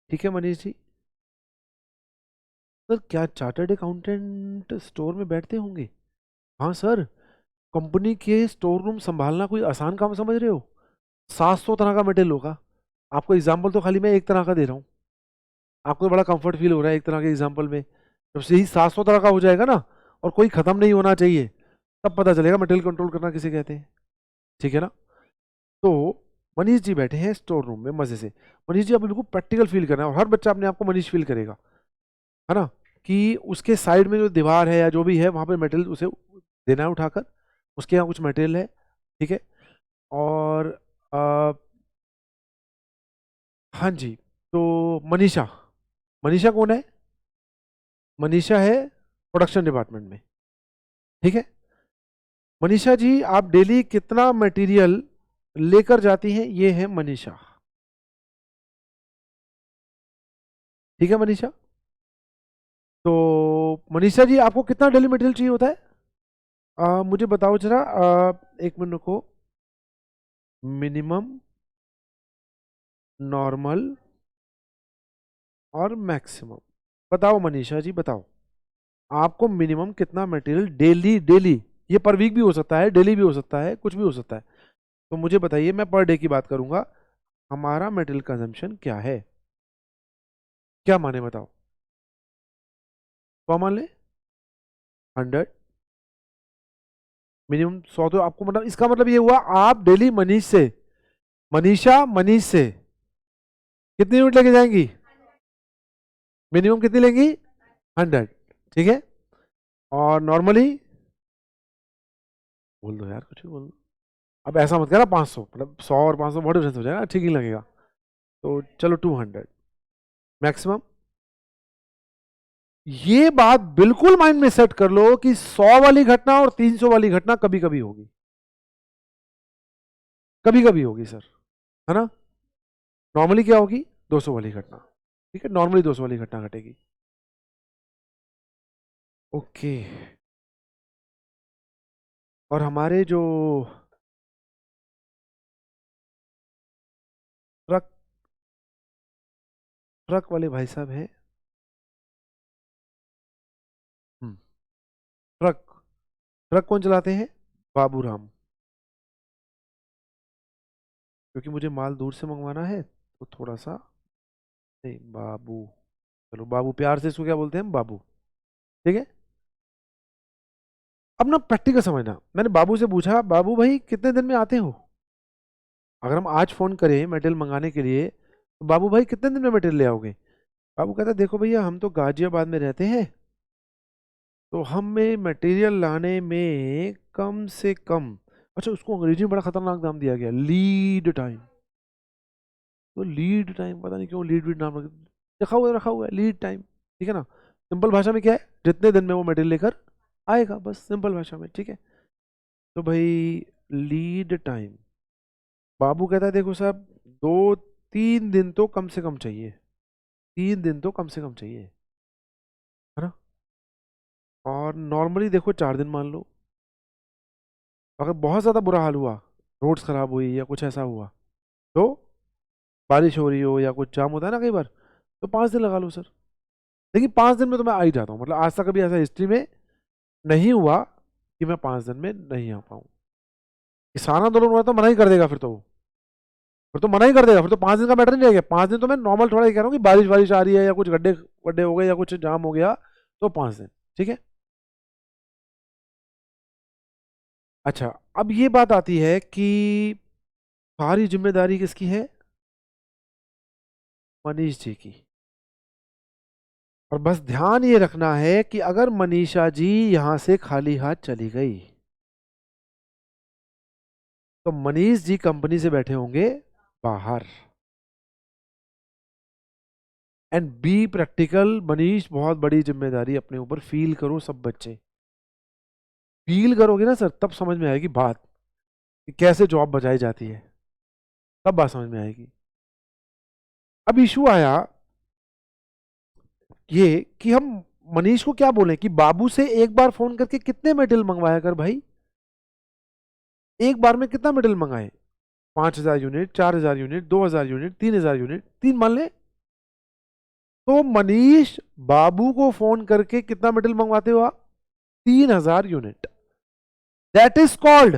ठीक है मनीष जी। सर क्या चार्टर्ड अकाउंटेंट स्टोर में बैठते होंगे? हाँ सर, कंपनी के स्टोर रूम संभालना कोई आसान काम समझ रहे हो? 700 तरह का मटेरियल होगा। आपको एग्जाम्पल तो खाली मैं एक तरह का दे रहा हूँ, आपको तो बड़ा कंफर्ट फील हो रहा है एक तरह के एग्जाम्पल में। जब से ही 700 तरह का हो जाएगा ना, और कोई खत्म नहीं होना चाहिए, तब पता चलेगा मटेरियल कंट्रोल करना किसे कहते हैं। ठीक है ना? तो मनीष जी बैठे हैं स्टोर रूम में मजे से। मनीष जी, आप बिल्कुल प्रैक्टिकल फील करना है और हर बच्चा अपने आप को मनीष फील करेगा, है ना? कि उसके साइड में जो दीवार है या जो भी है वहां पे मटेरियल उसे देना है उठाकर, उसके यहाँ कुछ मटेरियल है। ठीक है? और आ, हाँ जी। तो मनीषा, मनीषा कौन है? मनीषा है प्रोडक्शन डिपार्टमेंट में। ठीक है? मनीषा जी, आप डेली कितना मटेरियल लेकर जाती हैं? ये है मनीषा। ठीक है मनीषा? तो मनीषा जी, आपको कितना डेली मटेरियल चाहिए होता है? मुझे बताओ जरा, एक मिनट को। मिनिमम, नॉर्मल और मैक्सिमम। बताओ मनीषा जी, बताओ आपको मिनिमम कितना मटेरियल डेली, डेली, ये पर वीक भी हो सकता है, डेली भी हो सकता है, कुछ भी हो सकता है। तो मुझे बताइए, मैं पर डे की बात करूंगा, हमारा मटेरियल कंजम्पशन क्या है? क्या माने बताओ? 100 मान ले? 100? मिनिमम 100 तो आपको, मतलब इसका मतलब ये हुआ आप डेली मनीष से, मनीषा मनीष से कितनी यूनिट लेके जाएंगी? मिनिमम कितनी लेंगी? 100। ठीक है? और नॉर्मली बोल दो यार, कुछ भी बोल दो। अब ऐसा मत करना 500, मतलब 100 और 500 बहुत डिफरेंस हो जाएगा, ठीक ही लगेगा। तो चलो 200। मैक्सिमम? ये बात बिल्कुल माइंड में सेट कर लो कि 100 वाली घटना और 300 वाली घटना कभी कभी होगी, कभी कभी होगी सर, है ना? नॉर्मली क्या होगी? 200 वाली घटना। ठीक है, नॉर्मली 200 वाली घटना घटेगी। ओके। और हमारे जो ट्रक ट्रक वाले भाई साहब हैं, हम्म, ट्रक ट्रक कौन चलाते हैं? बाबूराम। क्योंकि मुझे माल दूर से मंगवाना है तो थोड़ा सा, नहीं बाबू, चलो बाबू, प्यार से इसको क्या बोलते हैं हम? बाबू। ठीक है? अब ना प्रैक्टिकल समझना, मैंने बाबू से पूछा, बाबू भाई कितने दिन में आते हो? अगर हम आज फोन करें मटेरियल मंगाने के लिए, तो बाबू भाई कितने दिन में मटेरियल ले आओगे? बाबू कहता है, देखो भैया हम तो गाजियाबाद में रहते हैं, तो हमें मटेरियल लाने में कम से कम, अच्छा उसको अंग्रेजी में बड़ा खतरनाक नाम दिया गया, लीड टाइम। तो लीड टाइम, पता नहीं क्यों लीड वीड नाम रखा हुआ है, लीड टाइम। ठीक है ना? सिंपल भाषा में क्या है? जितने दिन में वो मटेरियल लेकर आएगा, बस सिंपल भाषा में। ठीक है? तो भाई लीड टाइम, बाबू कहता है देखो साहब, 2-3 दिन तो कम से कम चाहिए, 3 दिन तो कम से कम चाहिए, है ना? और नॉर्मली देखो 4 दिन मान लो। अगर बहुत ज़्यादा बुरा हाल हुआ, रोड्स खराब हुई या कुछ ऐसा हुआ, तो बारिश हो रही हो या कुछ जाम होता है ना कई बार, तो 5 दिन लगा लो सर। लेकिन 5 दिन में तो मैं आ ही जाता हूँ, मतलब आज तक कभी ऐसा हिस्ट्री में नहीं हुआ कि मैं 5 दिन में नहीं आ पाऊँ। किसान आंदोलन हुआ तो मना ही कर देगा फिर तो मना ही कर देगा, फिर तो 5 दिन का मैटर नहीं रहेगा। 5 दिन तो मैं नॉर्मल थोड़ा ही कह रहा हूँ कि बारिश बारिश आ रही है या कुछ गड्ढे वड्ढे हो गए या कुछ जाम हो गया, तो 5 दिन। ठीक है? अच्छा, अब ये बात आती है कि सारी जिम्मेदारी किसकी है? मनीष जी की। और बस ध्यान ये रखना है कि अगर मनीषा जी यहां से खाली हाथ चली गई, तो मनीष जी कंपनी से बैठे होंगे बाहर। एंड बी प्रैक्टिकल मनीष, बहुत बड़ी जिम्मेदारी अपने ऊपर फील करो सब बच्चे। फील करोगे ना सर, तब समझ में आएगी बात कि कैसे जॉब बचाई जाती है, तब बात समझ में आएगी। अब इशू आया ये कि हम मनीष को क्या बोले कि बाबू से एक बार फोन करके कितने मेटेरियल मंगवाया कर भाई, एक बार में कितना मेटेरियल मंगाए, 5,000 यूनिट, 4,000 यूनिट, 2,000 यूनिट, 3,000 यूनिट, 3 मान ले। तो मनीष बाबू को फोन करके कितना मेटेरियल मंगवाते हो आप, 3,000 यूनिट। दैट इज कॉल्ड,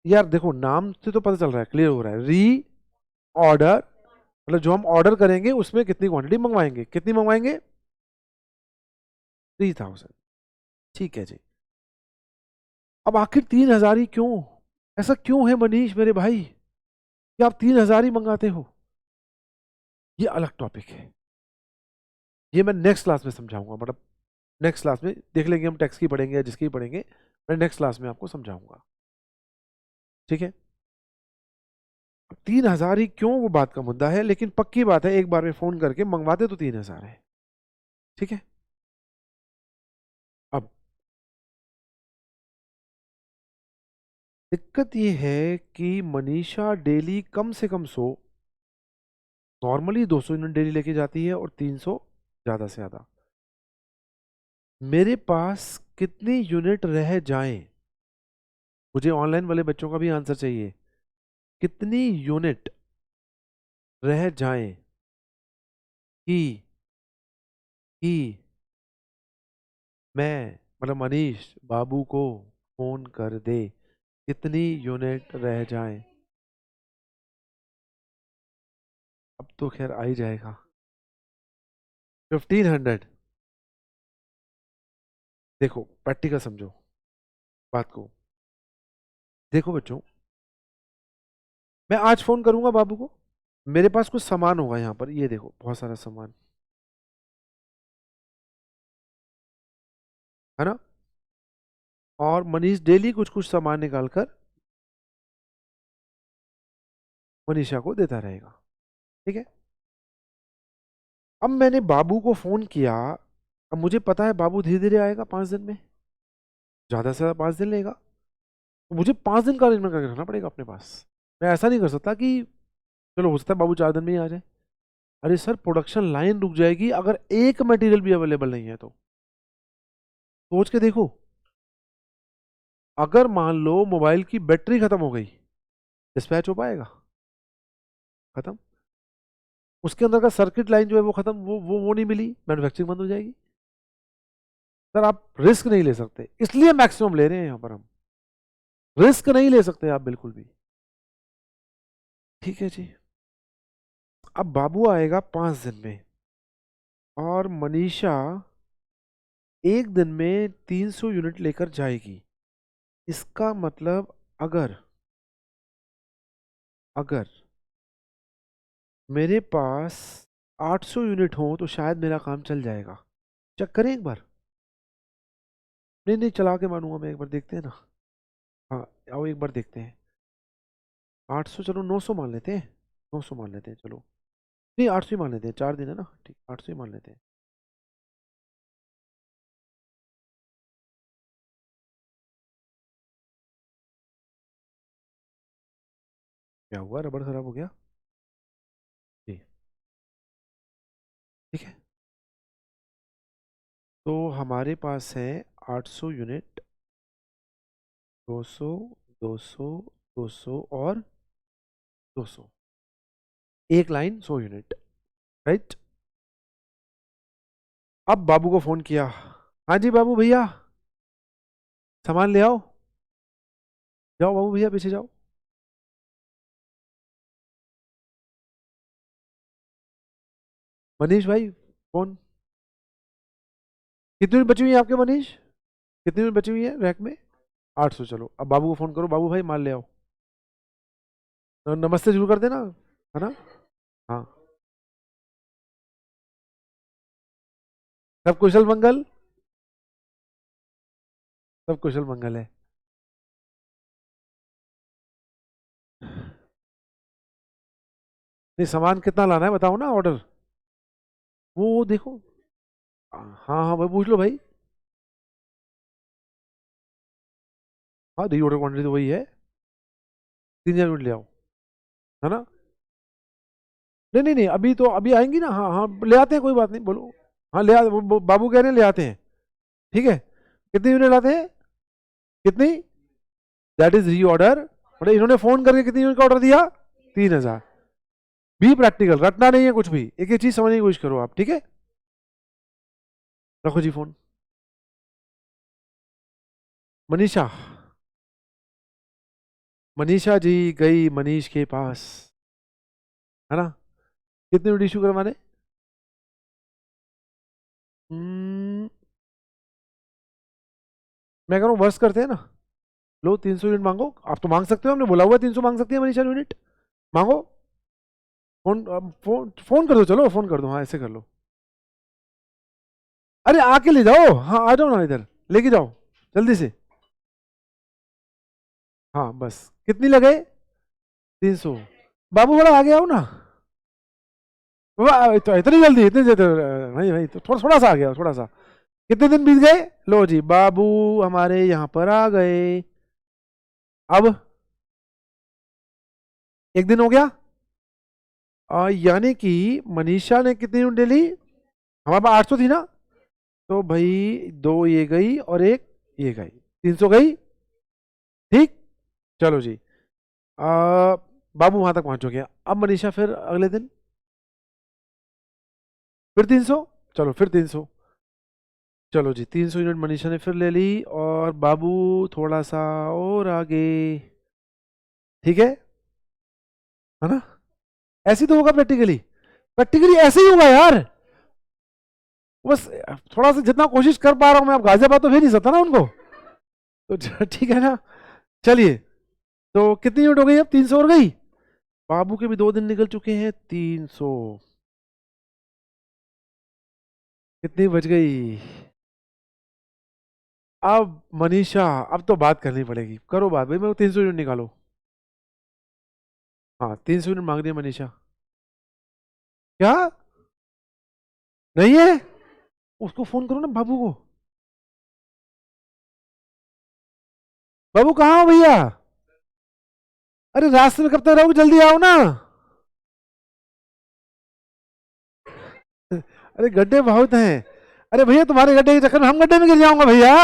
यार देखो नाम से तो पता चल रहा है, क्लियर हो रहा है, री ऑर्डर, मतलब जो हम ऑर्डर करेंगे उसमें कितनी क्वांटिटी मंगवाएंगे, कितनी मंगवाएंगे, 3,000। ठीक है जी। अब आखिर 3,000 ही क्यों, ऐसा क्यों है मनीष मेरे भाई कि आप 3,000 ही मंगाते हो, ये अलग टॉपिक है, ये मैं नेक्स्ट क्लास में समझाऊंगा, मतलब नेक्स्ट क्लास में देख लेंगे हम, टैक्स की पढ़ेंगे या जिसकी पढ़ेंगे, मैं नेक्स्ट क्लास में आपको समझाऊंगा, ठीक है। 3,000 ही क्यों, वो बात का मुद्दा है, लेकिन पक्की बात है एक बार में फोन करके मंगवाते तो 3,000 है, ठीक है। अब दिक्कत ये है कि मनीषा डेली कम से कम 100, नॉर्मली 200 यूनिट डेली लेके जाती है और 300 ज्यादा से ज्यादा। मेरे पास कितनी यूनिट रह जाएं, मुझे ऑनलाइन वाले बच्चों का भी आंसर चाहिए, कितनी यूनिट रह जाएं कि मैं, मतलब मनीष बाबू को फोन कर दे, कितनी यूनिट रह जाएं। अब तो खैर आ ही जाएगा, 1,500। देखो प्रैक्टिकल समझो बात को, देखो बच्चों, मैं आज फोन करूंगा बाबू को, मेरे पास कुछ सामान होगा यहाँ पर, ये देखो बहुत सारा सामान है ना, और मनीष डेली कुछ कुछ सामान निकाल कर मनीषा को देता रहेगा, ठीक है। अब मैंने बाबू को फोन किया, अब मुझे पता है बाबू धीरे धीरे आएगा, 5 दिन में, ज्यादा से ज्यादा 5 दिन लेगा, तो मुझे 5 दिन का अरेंजमेंट करके रखना पड़ेगा अपने पास। मैं ऐसा नहीं कर सकता कि चलो हो सकता है बाबू 4 दिन में ही आ जाए, अरे सर प्रोडक्शन लाइन रुक जाएगी अगर एक मटेरियल भी अवेलेबल नहीं है तो, सोच के देखो, अगर मान लो मोबाइल की बैटरी खत्म हो गई, डिस्पैच हो पाएगा, खत्म, उसके अंदर का सर्किट लाइन जो है वो खत्म, वो नहीं मिली, मैन्युफैक्चरिंग बंद हो जाएगी। सर आप रिस्क नहीं ले सकते, इसलिए मैक्सिमम ले रहे हैं यहां पर हम, रिस्क नहीं ले सकते आप बिल्कुल भी, ठीक है जी। अब बाबू आएगा 5 दिन में, और मनीषा एक दिन में 300 यूनिट लेकर जाएगी, इसका मतलब अगर अगर मेरे पास 800 यूनिट हो तो शायद मेरा काम चल जाएगा, चेक करें एक बार, नहीं नहीं चला के मानूंगा मैं, एक बार देखते हैं ना, हाँ आओ एक बार देखते हैं, 800, चलो 900 मान लेते हैं, 900 मान लेते हैं चलो, नहीं 800 ही मान लेते हैं, 4 दिन है ना, ठीक 800 ही मान लेते हैं। क्या हुआ, रबड़ खराब हो गया, जी ठीक है। तो हमारे पास है 800 यूनिट, 200, 200, 200 और 200, एक लाइन 100 यूनिट, राइट। अब बाबू को फोन किया, हाँ जी बाबू भैया, सामान ले आओ, जाओ बाबू भैया पीछे जाओ, मनीष भाई फोन, कितनी यूनिट बची हुई है आपके मनीष, कितनी यूनिट बची हुई है रैक में, 800, चलो अब बाबू को फोन करो, बाबू भाई माल ले आओ, नमस्ते जरूर कर देना, है ना, हाँ, सब कुशल मंगल, सब कुशल मंगल है। नहीं सामान कितना लाना है बताओ ना, ऑर्डर, वो देखो, हाँ हाँ भाई पूछ लो भाई, हाँ री ऑर्डर क्वांटिटी तो वही है, 3,000 यूनिट ले आओ, है ना, नहीं नहीं नहीं, अभी तो अभी आएंगी ना, हाँ हाँ ले आते हैं, कोई बात नहीं, बोलो। हाँ ले आते, बाबू कह रहे हैं ले आते हैं। ठीक है, कितनी यूनिट लाते हैं? कितनी? दैट इज री ऑर्डर। मतलब इन्होंने फोन करके कितनी यूनिट का ऑर्डर दिया? 3000। बी प्रैक्टिकल, रटना नहीं है कुछ भी, एक एक चीज समझने की कोशिश करो आप, ठीक है? रखो जी फोन। मनीषा, मनीषा जी गई मनीष के पास, है ना? कितनी यूनिट इशू करवाने? हम्म, मैं कह रहा हूँ वर्ष करते हैं ना। लो 300 यूनिट मांगो, आप तो मांग सकते हो, हमने बोला हुआ 300 मांग सकती है मनीषा यूनिट। मांगो। फोन फोन फोन कर दो, चलो फोन कर दो, हाँ ऐसे कर लो। अरे आके ले जाओ, हाँ आ जाओ ना इधर, लेके जाओ जल्दी से। हाँ बस, कितनी लगे? 300। बाबू बड़ा आगे आओ ना। तो इतनी जल्दी, इतनी जल्दी? भाई भाई तो थोड़ा थोड़ा सा आ गया, थोड़ा सा। कितने दिन बीत गए? लो जी बाबू हमारे यहाँ पर आ गए। अब एक दिन हो गया। यानी कि मनीषा ने कितनी यूनिट ली? हमारे पास 800 थी ना, तो भाई दो ये गई और एक ये गई, 300 गई। ठीक, चलो जी। बाबू वहां तक पहुंच गया। अब मनीषा फिर अगले दिन फिर 300। चलो फिर 300। चलो जी 300 यूनिट मनीषा ने फिर ले ली, और बाबू थोड़ा सा और आगे। ठीक है ना? ऐसे ही तो होगा प्रैक्टिकली, प्रैक्टिकली ऐसे ही होगा यार। बस थोड़ा सा जितना कोशिश कर पा रहा हूं मैं, अब गाजियाबाद तो भेज नहीं सकता ना उनको, तो ठीक है ना? चलिए, तो कितनी यूनिट हो गई? अब 300 और गई। बाबू के भी 2 दिन निकल चुके हैं, 300 कितनी बच गई? अब मनीषा, अब तो बात करनी पड़ेगी, करो बात भाई, मेरे को 300 यूनिट निकालो। हाँ 300 यूनिट मांग रही है मनीषा। क्या? नहीं है? उसको फोन करो ना बाबू को। बाबू कहाँ हो भैया? अरे रास्ते में कब तक रहोगे, जल्दी आओ ना। अरे गड्ढे बहुत हैं। अरे भैया तुम्हारे गड्ढे के चक्कर में हम गड्ढे में गिर जाऊंगा भैया।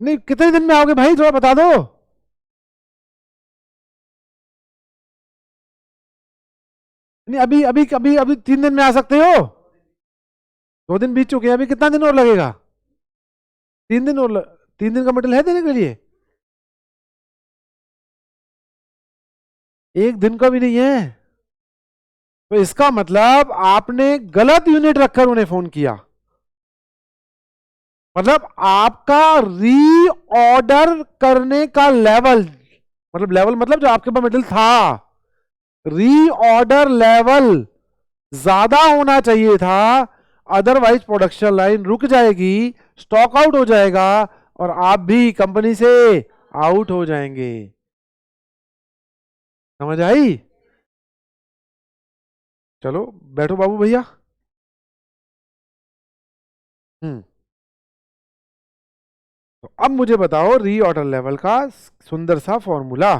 नहीं कितने दिन में आओगे भाई, थोड़ा बता दो। नहीं अभी अभी अभी अभी 3 दिन में आ सकते हो? 2 दिन बीत चुके हैं, अभी कितना दिन और लगेगा? 3 दिन और 3 दिन का मटेरियल है देने के लिए? एक दिन का भी नहीं है? तो इसका मतलब आपने गलत यूनिट रखकर उन्हें फोन किया। मतलब आपका री ऑर्डर करने का लेवल, मतलब लेवल मतलब जो आपके पास मटेरियल था, री ऑर्डर लेवल ज्यादा होना चाहिए था। अदरवाइज प्रोडक्शन लाइन रुक जाएगी, स्टॉक आउट हो जाएगा, और आप भी कंपनी से आउट हो जाएंगे। समझ आई? चलो बैठो बाबू भैया। हम्म, तो अब मुझे बताओ री ऑर्डर लेवल का सुंदर सा फॉर्मूला।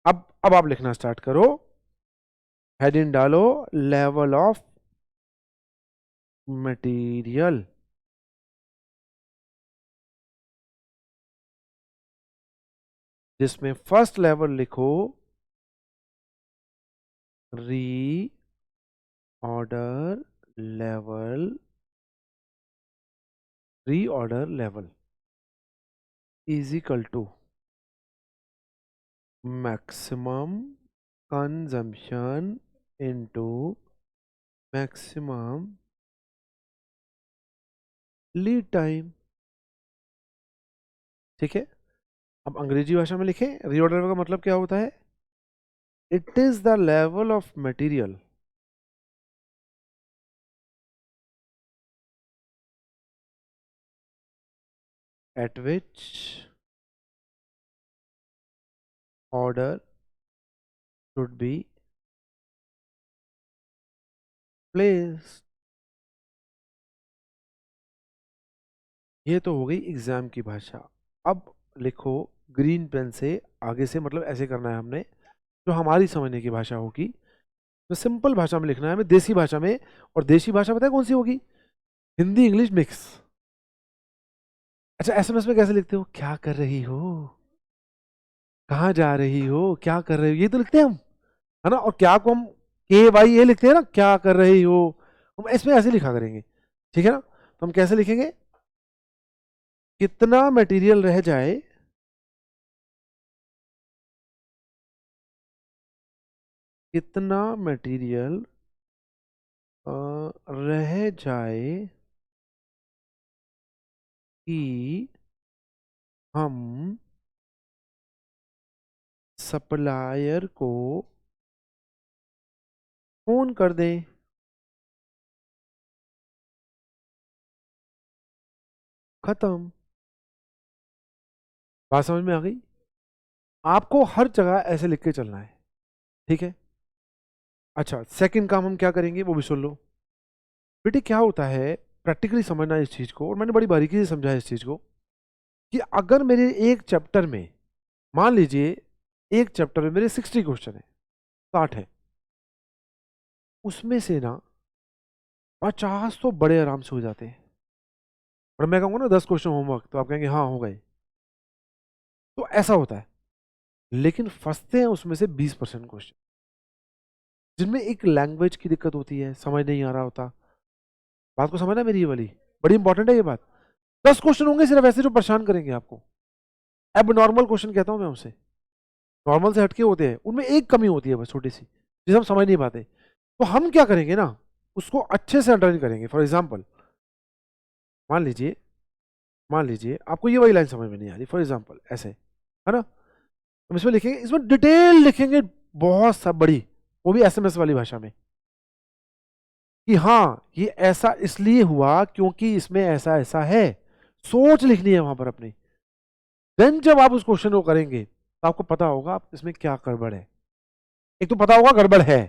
अब आप लिखना स्टार्ट करो। हेडिंग डालो, लेवल ऑफ मटेरियल। जिसमें फर्स्ट लेवल लिखो reorder level, reorder level is equal to maximum consumption into maximum lead time. ठीक है, अब अंग्रेजी भाषा में लिखें, री ऑर्डर का मतलब क्या होता है? It is the level of material at which order should be placed। ये तो हो गई एग्जाम की भाषा। अब लिखो ग्रीन पेन से, आगे से मतलब ऐसे करना है हमने, जो हमारी समझने की भाषा होगी, तो सिंपल भाषा में लिखना है हमें, देसी भाषा में। और देसी भाषा पता है कौन सी होगी? Hindi English mix. अच्छा, एसएमएस में कैसे लिखते हो? क्या कर रही हो, कहाँ जा रही हो, क्या कर रही हो, ये तो लिखते हैं हम, है ना। और क्या को हम KYA लिखते हैं ना, क्या कर रही हो, हम इसमें ऐसे लिखा करेंगे, ठीक है ना। तो हम कैसे लिखेंगे? कितना मटेरियल रह जाए, कितना मटेरियल रह जाए कि हम सप्लायर को फोन कर दें। खत्म। बात समझ में आ गई? आपको हर जगह ऐसे लिख के चलना है, ठीक है। अच्छा, सेकंड काम हम क्या करेंगे वो भी सुन लो। बेटे क्या होता है, प्रैक्टिकली समझना इस चीज को, और मैंने बड़ी बारीकी से समझा है इस चीज को, कि अगर मेरे एक चैप्टर में, मान लीजिए एक चैप्टर में मेरे 60 क्वेश्चन है, 60 है, उसमें से ना 50 तो बड़े आराम से हो जाते हैं। और मैं कहूँगा ना 10 क्वेश्चन होमवर्क, तो आप कहेंगे हाँ हो गए। तो ऐसा होता है। लेकिन फंसते हैं उसमें से 20% क्वेश्चन, जिनमें एक लैंग्वेज की दिक्कत होती है, समझ नहीं आ रहा होता। बात को समझना मेरी, ये वाली बड़ी इंपॉर्टेंट है ये बात। 10 क्वेश्चन होंगे सिर्फ ऐसे जो परेशान करेंगे आपको। अब नॉर्मल क्वेश्चन कहता हूं मैं उसे, नॉर्मल से हटके होते हैं, उनमें एक कमी होती है बस छोटी सी, जिसे हम समझ नहीं पाते। तो हम क्या करेंगे ना, उसको अच्छे से अंडरलाइन करेंगे। फॉर एग्जाम्पल, मान लीजिए, मान लीजिए आपको ये वाली लाइन समझ में नहीं आ रही, फॉर एग्जाम्पल ऐसे, है ना। हम इसमें लिखेंगे, इसमें डिटेल लिखेंगे बहुत सा बड़ी, वो भी एसएमएस वाली भाषा में, कि हाँ ये ऐसा इसलिए हुआ क्योंकि इसमें ऐसा ऐसा है। सोच लिखनी है वहां पर अपनी। देन जब आप उस क्वेश्चन को करेंगे तो आपको पता होगा आप इसमें क्या गड़बड़ है। एक तो पता होगा गड़बड़ है,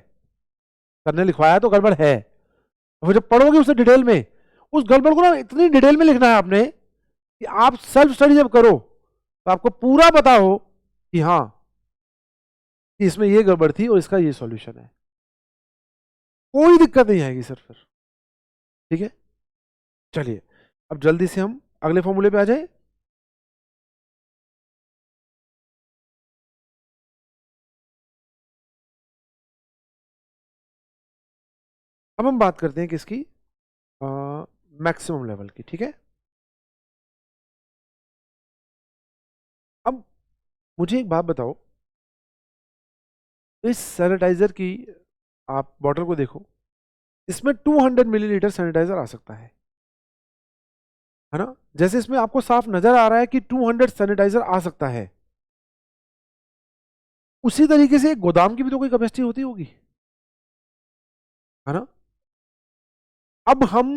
सर ने लिखवाया तो गड़बड़ है। और जब पढ़ोगे उसे डिटेल में, उस गड़बड़ को ना इतनी डिटेल में लिखना है आपने, कि आप सेल्फ स्टडी जब करो तो आपको पूरा पता हो कि हाँ कि इसमें ये गड़बड़ थी और इसका ये सॉल्यूशन है। कोई दिक्कत नहीं आएगी सर फिर, ठीक है। चलिए अब जल्दी से हम अगले फॉर्मूले पे आ जाए। अब हम बात करते हैं किसकी, मैक्सिमम लेवल की, ठीक है। अब मुझे एक बात बताओ, इस सैनिटाइजर की आप बॉटल को देखो, इसमें 200 मिलीलीटर सैनिटाइजर आ सकता है ना। जैसे इसमें आपको साफ नजर आ रहा है कि 200 सैनिटाइजर आ सकता है, उसी तरीके से एक गोदाम की भी तो कोई कैपेसिटी होती होगी, है ना। अब हम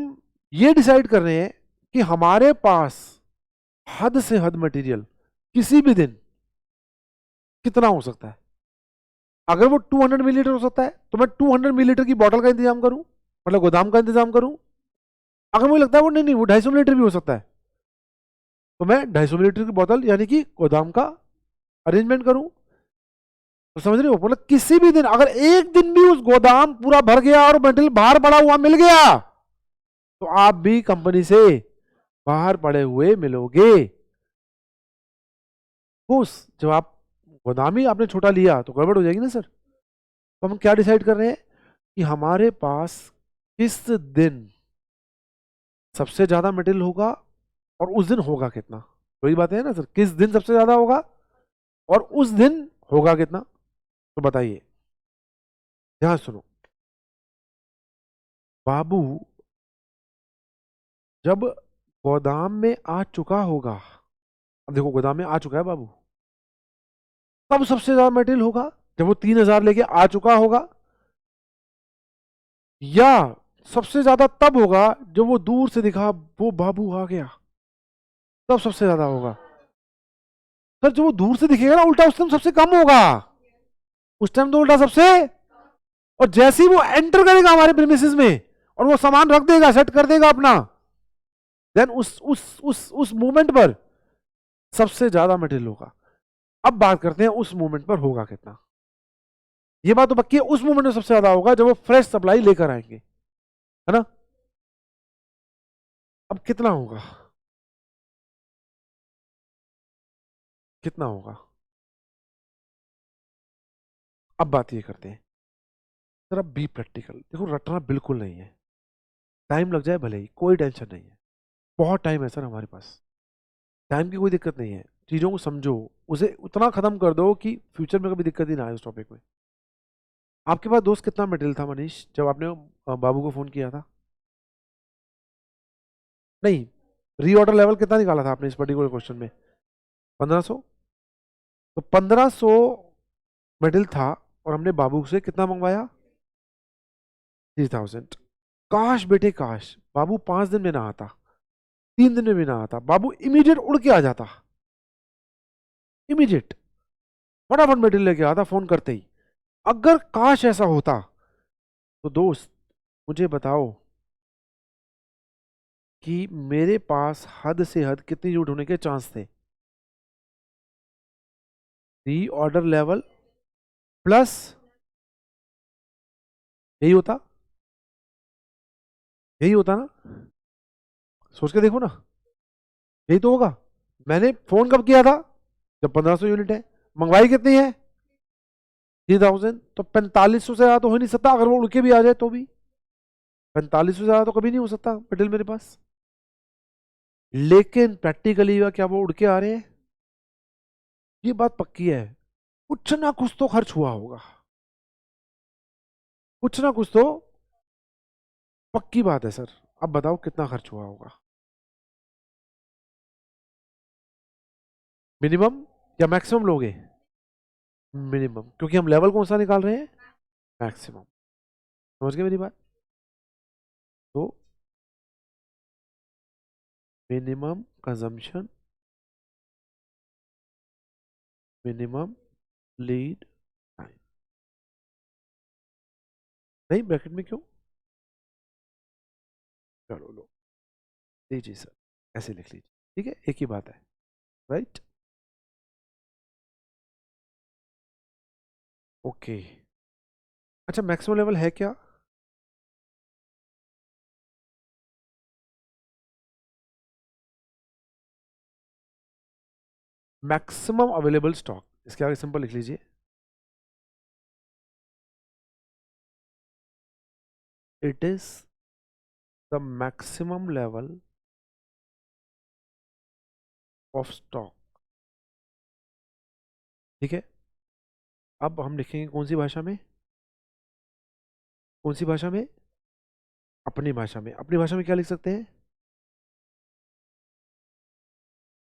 ये डिसाइड कर रहे हैं कि हमारे पास हद से हद मटेरियल किसी भी दिन कितना हो सकता है। अगर वो 200 मिलीलीटर हो सकता है तो मैं 200 मिलीलीटर की बोतल का इंतजाम करूं, मतलब गोदाम का इंतजाम करूं। अगर मुझे लगता है वो नहीं नहीं वो 250 मिलीलीटर भी हो सकता है, तो मैं 250 मिलीलीटर की बोतल यानी कि गोदाम का अरेंजमेंट करूं। तो समझ रहे हो, मतलब किसी भी दिन अगर एक दिन भी उस गोदाम पूरा भर गया और मटेरियल बाहर पड़ा हुआ मिल गया, तो आप भी कंपनी से बाहर पड़े हुए मिलोगे। उस जब आप गोदाम ही आपने छोटा लिया तो गड़बड़ हो जाएगी ना सर। तो हम क्या डिसाइड कर रहे हैं कि हमारे पास किस दिन सबसे ज्यादा मटेरियल होगा और उस दिन होगा कितना। वही बात है ना सर, किस दिन सबसे ज्यादा होगा और उस दिन होगा कितना। तो बताइए, ध्यान सुनो। बाबू जब गोदाम में आ चुका होगा, अब देखो गोदाम में आ चुका है बाबू, तब सबसे ज्यादा मटेरियल होगा जब वो 3000 लेके आ चुका होगा, या सबसे ज्यादा तब होगा जब वो दूर से दिखा वो बाबू आ गया, तब सबसे ज्यादा होगा। सर जब वो दूर से दिखेगा ना उल्टा, उस टाइम सबसे कम होगा। उस टाइम तो उल्टा सबसे, और जैसे ही वो एंटर करेगा हमारे प्रीमिसेस में और वो सामान रख देगा, सेट कर देगा अपना, देन उस मूवमेंट पर सबसे ज्यादा मटेरियल होगा। अब बात करते हैं उस मूवमेंट पर होगा कितना। ये बात तो पक्की है, उस मोमेंट में सबसे ज्यादा होगा जब वो फ्रेश सप्लाई लेकर आएंगे, है ना। अब कितना होगा, कितना होगा, अब बात ये करते हैं। जरा बी प्रैक्टिकल, देखो रटना बिल्कुल नहीं है, टाइम लग जाए भले ही, कोई टेंशन नहीं है, बहुत टाइम है सर हमारे पास, टाइम की कोई दिक्कत नहीं है। चीज़ों को समझो, उसे उतना खत्म कर दो कि फ्यूचर में कभी दिक्कत ही ना आए उस टॉपिक में। आपके पास दोस्त कितना मटेरियल था मनीष जब आपने बाबू को फोन किया था? नहीं, रीऑर्डर लेवल कितना निकाला था आपने इस पर्टिकुलर क्वेश्चन में? 1500। तो 1500 मटेरियल था और हमने बाबू से कितना मंगवाया? 3000। काश बेटे काश बाबू 5 दिन में ना आता, 3 दिन में भी ना आता, बाबू इमीडिएट उड़ के आ जाता, इमीडिएट फटाफट मटेरियल लेके आता फोन करते ही। अगर काश ऐसा होता तो दोस्त मुझे बताओ कि मेरे पास हद से हद कितनी यूनिट होने के चांस थे? री ऑर्डर लेवल प्लस, यही होता, यही होता ना, सोच के देखो ना, यही तो होगा। मैंने फोन कब किया था? जब 1500 यूनिट है, मंगवाई कितनी है? 3000। तो 4500 से ज्यादा तो हो नहीं सकता, अगर वो उड़ के भी आ जाए तो भी 4500 से ज्यादा तो कभी नहीं हो सकता मटेरियल मेरे पास। लेकिन प्रैक्टिकली क्या वो उड़ के आ रहे हैं? ये बात पक्की है, कुछ ना कुछ तो खर्च हुआ होगा, कुछ ना कुछ तो, पक्की बात है सर। अब बताओ कितना खर्च हुआ होगा, मिनिमम या मैक्सिमम लोगे? मिनिमम, क्योंकि हम लेवल कौन सा निकाल रहे हैं? मैक्सिमम। समझ गए मेरी बात? तो minimum consumption, minimum lead time. नहीं ब्रैकेट में क्यों, चलो लो, लीजिए सर, ऐसे लिख लीजिए, ठीक है, एक ही बात है, राइट। ओके, अच्छा मैक्सिमम लेवल है क्या? मैक्सिमम अवेलेबल स्टॉक, इसके आगे सिंपल लिख लीजिए, it is the maximum level of stock. ठीक है, अब हम लिखेंगे कौन सी भाषा में, कौन सी भाषा में? अपनी भाषा में। अपनी भाषा में क्या लिख सकते हैं?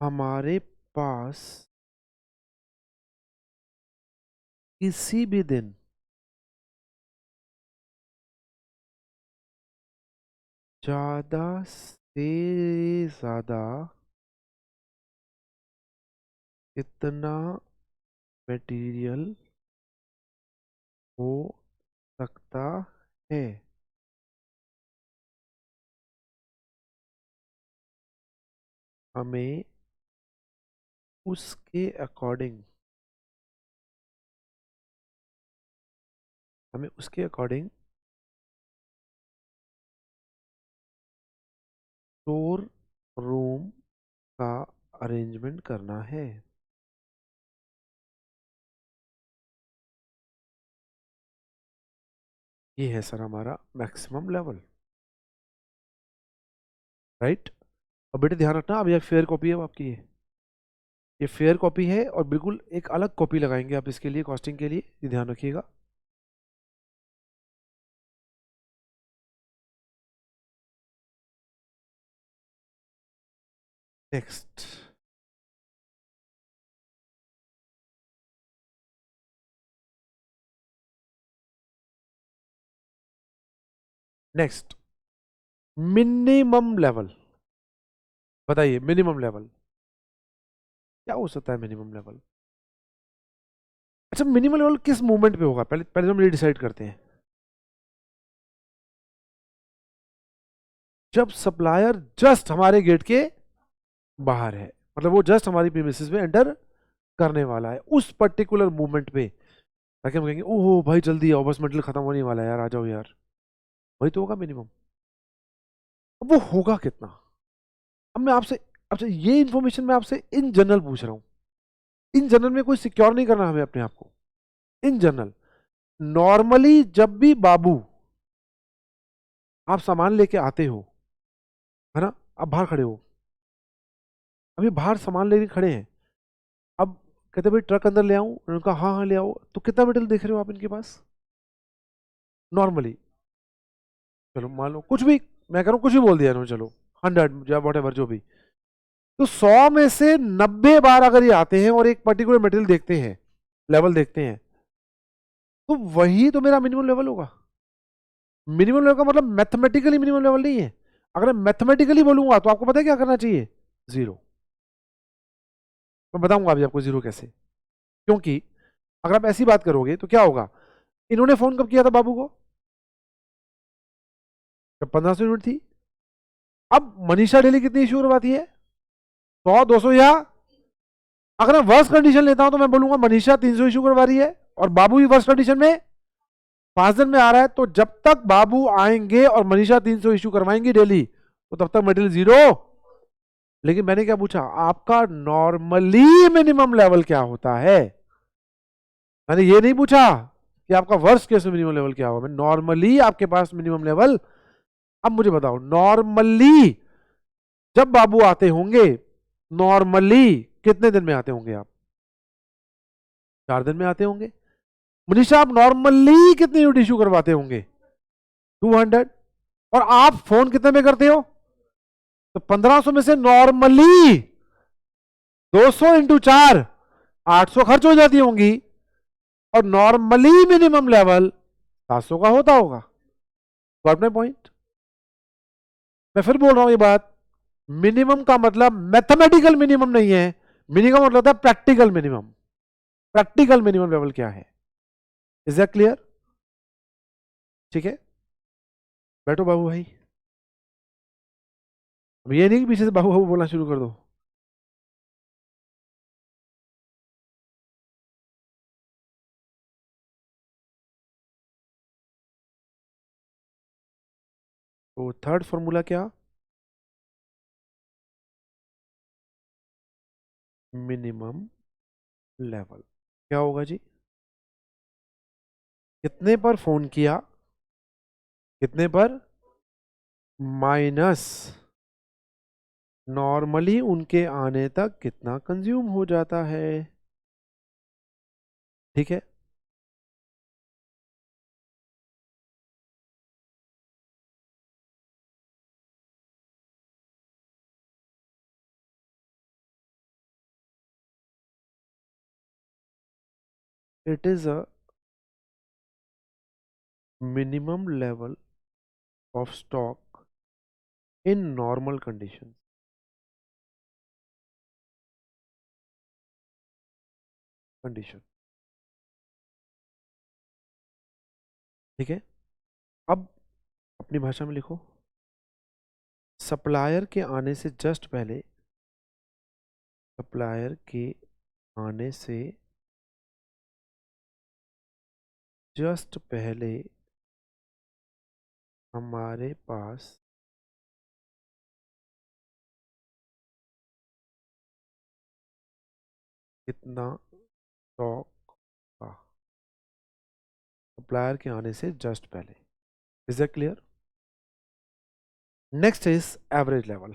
हमारे पास किसी भी दिन ज्यादा से ज्यादा कितना मटेरियल हो सकता है? हमें उसके अकॉर्डिंग, हमें उसके अकॉर्डिंग स्टोर रूम का अरेंजमेंट करना है। ये है सर हमारा मैक्सिमम लेवल, राइट। अब बेटे ध्यान रखना, अब ये फेयर कॉपी है आपकी, ये फेयर कॉपी है और बिल्कुल एक अलग कॉपी लगाएंगे आप इसके लिए, कॉस्टिंग के लिए, ये ध्यान रखिएगा। नेक्स्ट, नेक्स्ट मिनिमम लेवल, बताइए मिनिमम लेवल क्या हो सकता है? मिनिमम लेवल, अच्छा मिनिमम लेवल किस मूवमेंट पे होगा, पहले पहले हम ये डिसाइड करते हैं। जब सप्लायर जस्ट हमारे गेट के बाहर है, मतलब वो जस्ट हमारी प्रीमिसेस में एंटर करने वाला है, उस पर्टिकुलर मूवमेंट पे ताकि हम कहेंगे ओहो भाई जल्दी आओ, बस मटेरियल खत्म होने वाला है यार, आ जाओ यार, वही तो होगा मिनिमम। अब वो होगा कितना? अब मैं आपसे, आपसे ये इंफॉर्मेशन मैं आपसे इन जनरल पूछ रहा हूँ। इन जनरल में कोई सिक्योर नहीं करना हमें अपने आप को। इन जनरल नॉर्मली जब भी बाबू आप सामान लेके आते हो, है ना, आप बाहर खड़े हो, अभी बाहर सामान लेके खड़े हैं, अब कहते भाई ट्रक अंदर ले आऊं, उन्होंने कहा हाँ हाँ ले आओ, तो कितना मटेरियल देख रहे हो आप इनके पास नॉर्मली? चलो मान लो कुछ भी, मैं कह रहा हूँ कुछ भी बोल दिया इन्होंने, चलो 100 या वॉट एवर जो भी, तो 100 में से 90 बार अगर ये आते हैं और एक पर्टिकुलर मटेरियल देखते हैं, लेवल देखते हैं, तो वही तो मेरा मिनिमम लेवल होगा। मिनिमम लेवल का मतलब मैथमेटिकली मिनिमम लेवल नहीं है। अगर मैं मैथमेटिकली बोलूंगा तो आपको पता है क्या करना चाहिए? जीरो। मैं बताऊंगा अभी आपको जीरो कैसे। क्योंकि अगर आप ऐसी बात करोगे तो क्या होगा, इन्होंने फोन कब किया था बाबू को? जब 1500 यूनिट थी। अब मनीषा डेली कितनी इश्यू करवाती है? 100, 200, या अगर मैं वर्स्ट कंडीशन लेता हूं तो मैं बोलूंगा मनीषा 300 इश्यू करवा रही है और बाबू भी वर्स्ट कंडीशन में 5 दिन में आ रहा है। तो जब तक बाबू आएंगे और मनीषा 300 इश्यू करवाएंगी डेली, तो तब तक मटेरियल जीरो। लेकिन मैंने क्या पूछा, आपका नॉर्मली मिनिमम लेवल क्या होता है? मैंने ये नहीं पूछा कि आपका वर्स्ट केस में मिनिमम लेवल क्या होगा, मैं नॉर्मली आपके पास मिनिमम लेवल। अब मुझे बताओ नॉर्मली जब बाबू आते होंगे, नॉर्मली कितने दिन में आते होंगे आप? 4 दिन में आते होंगे। मनीषा आप नॉर्मली कितने यूनिट इशू करवाते होंगे? 200। और आप फोन कितने में करते हो? तो 1500 में से नॉर्मली 200 इंटू 4, 800 खर्च हो जाती होंगी, और नॉर्मली मिनिमम लेवल 700 का होता होगा। Got my point? मैं फिर बोल रहा हूं ये बात, मिनिमम का मतलब मैथमेटिकल मिनिमम नहीं है, मिनिमम मतलब होता है practical minimum. Practical minimum level क्या है? Is that clear? ठीक है, बैठो बाबू भाई। अब ये नहीं कि पीछे से बाबू बाबू बोलना शुरू कर दो। तो थर्ड फॉर्मूला क्या? मिनिमम लेवल क्या होगा जी? कितने पर फोन किया, कितने पर, माइनस नॉर्मली उनके आने तक कितना कंज्यूम हो जाता है। ठीक है, it is a minimum level of stock in normal condition. Condition ठीक है। अब अपनी भाषा में लिखो, सप्लायर के आने से जस्ट पहले, सप्लायर के आने से जस्ट पहले हमारे पास कितना स्टॉक था? सप्लायर के आने से जस्ट पहले। Is that clear? Next is average level.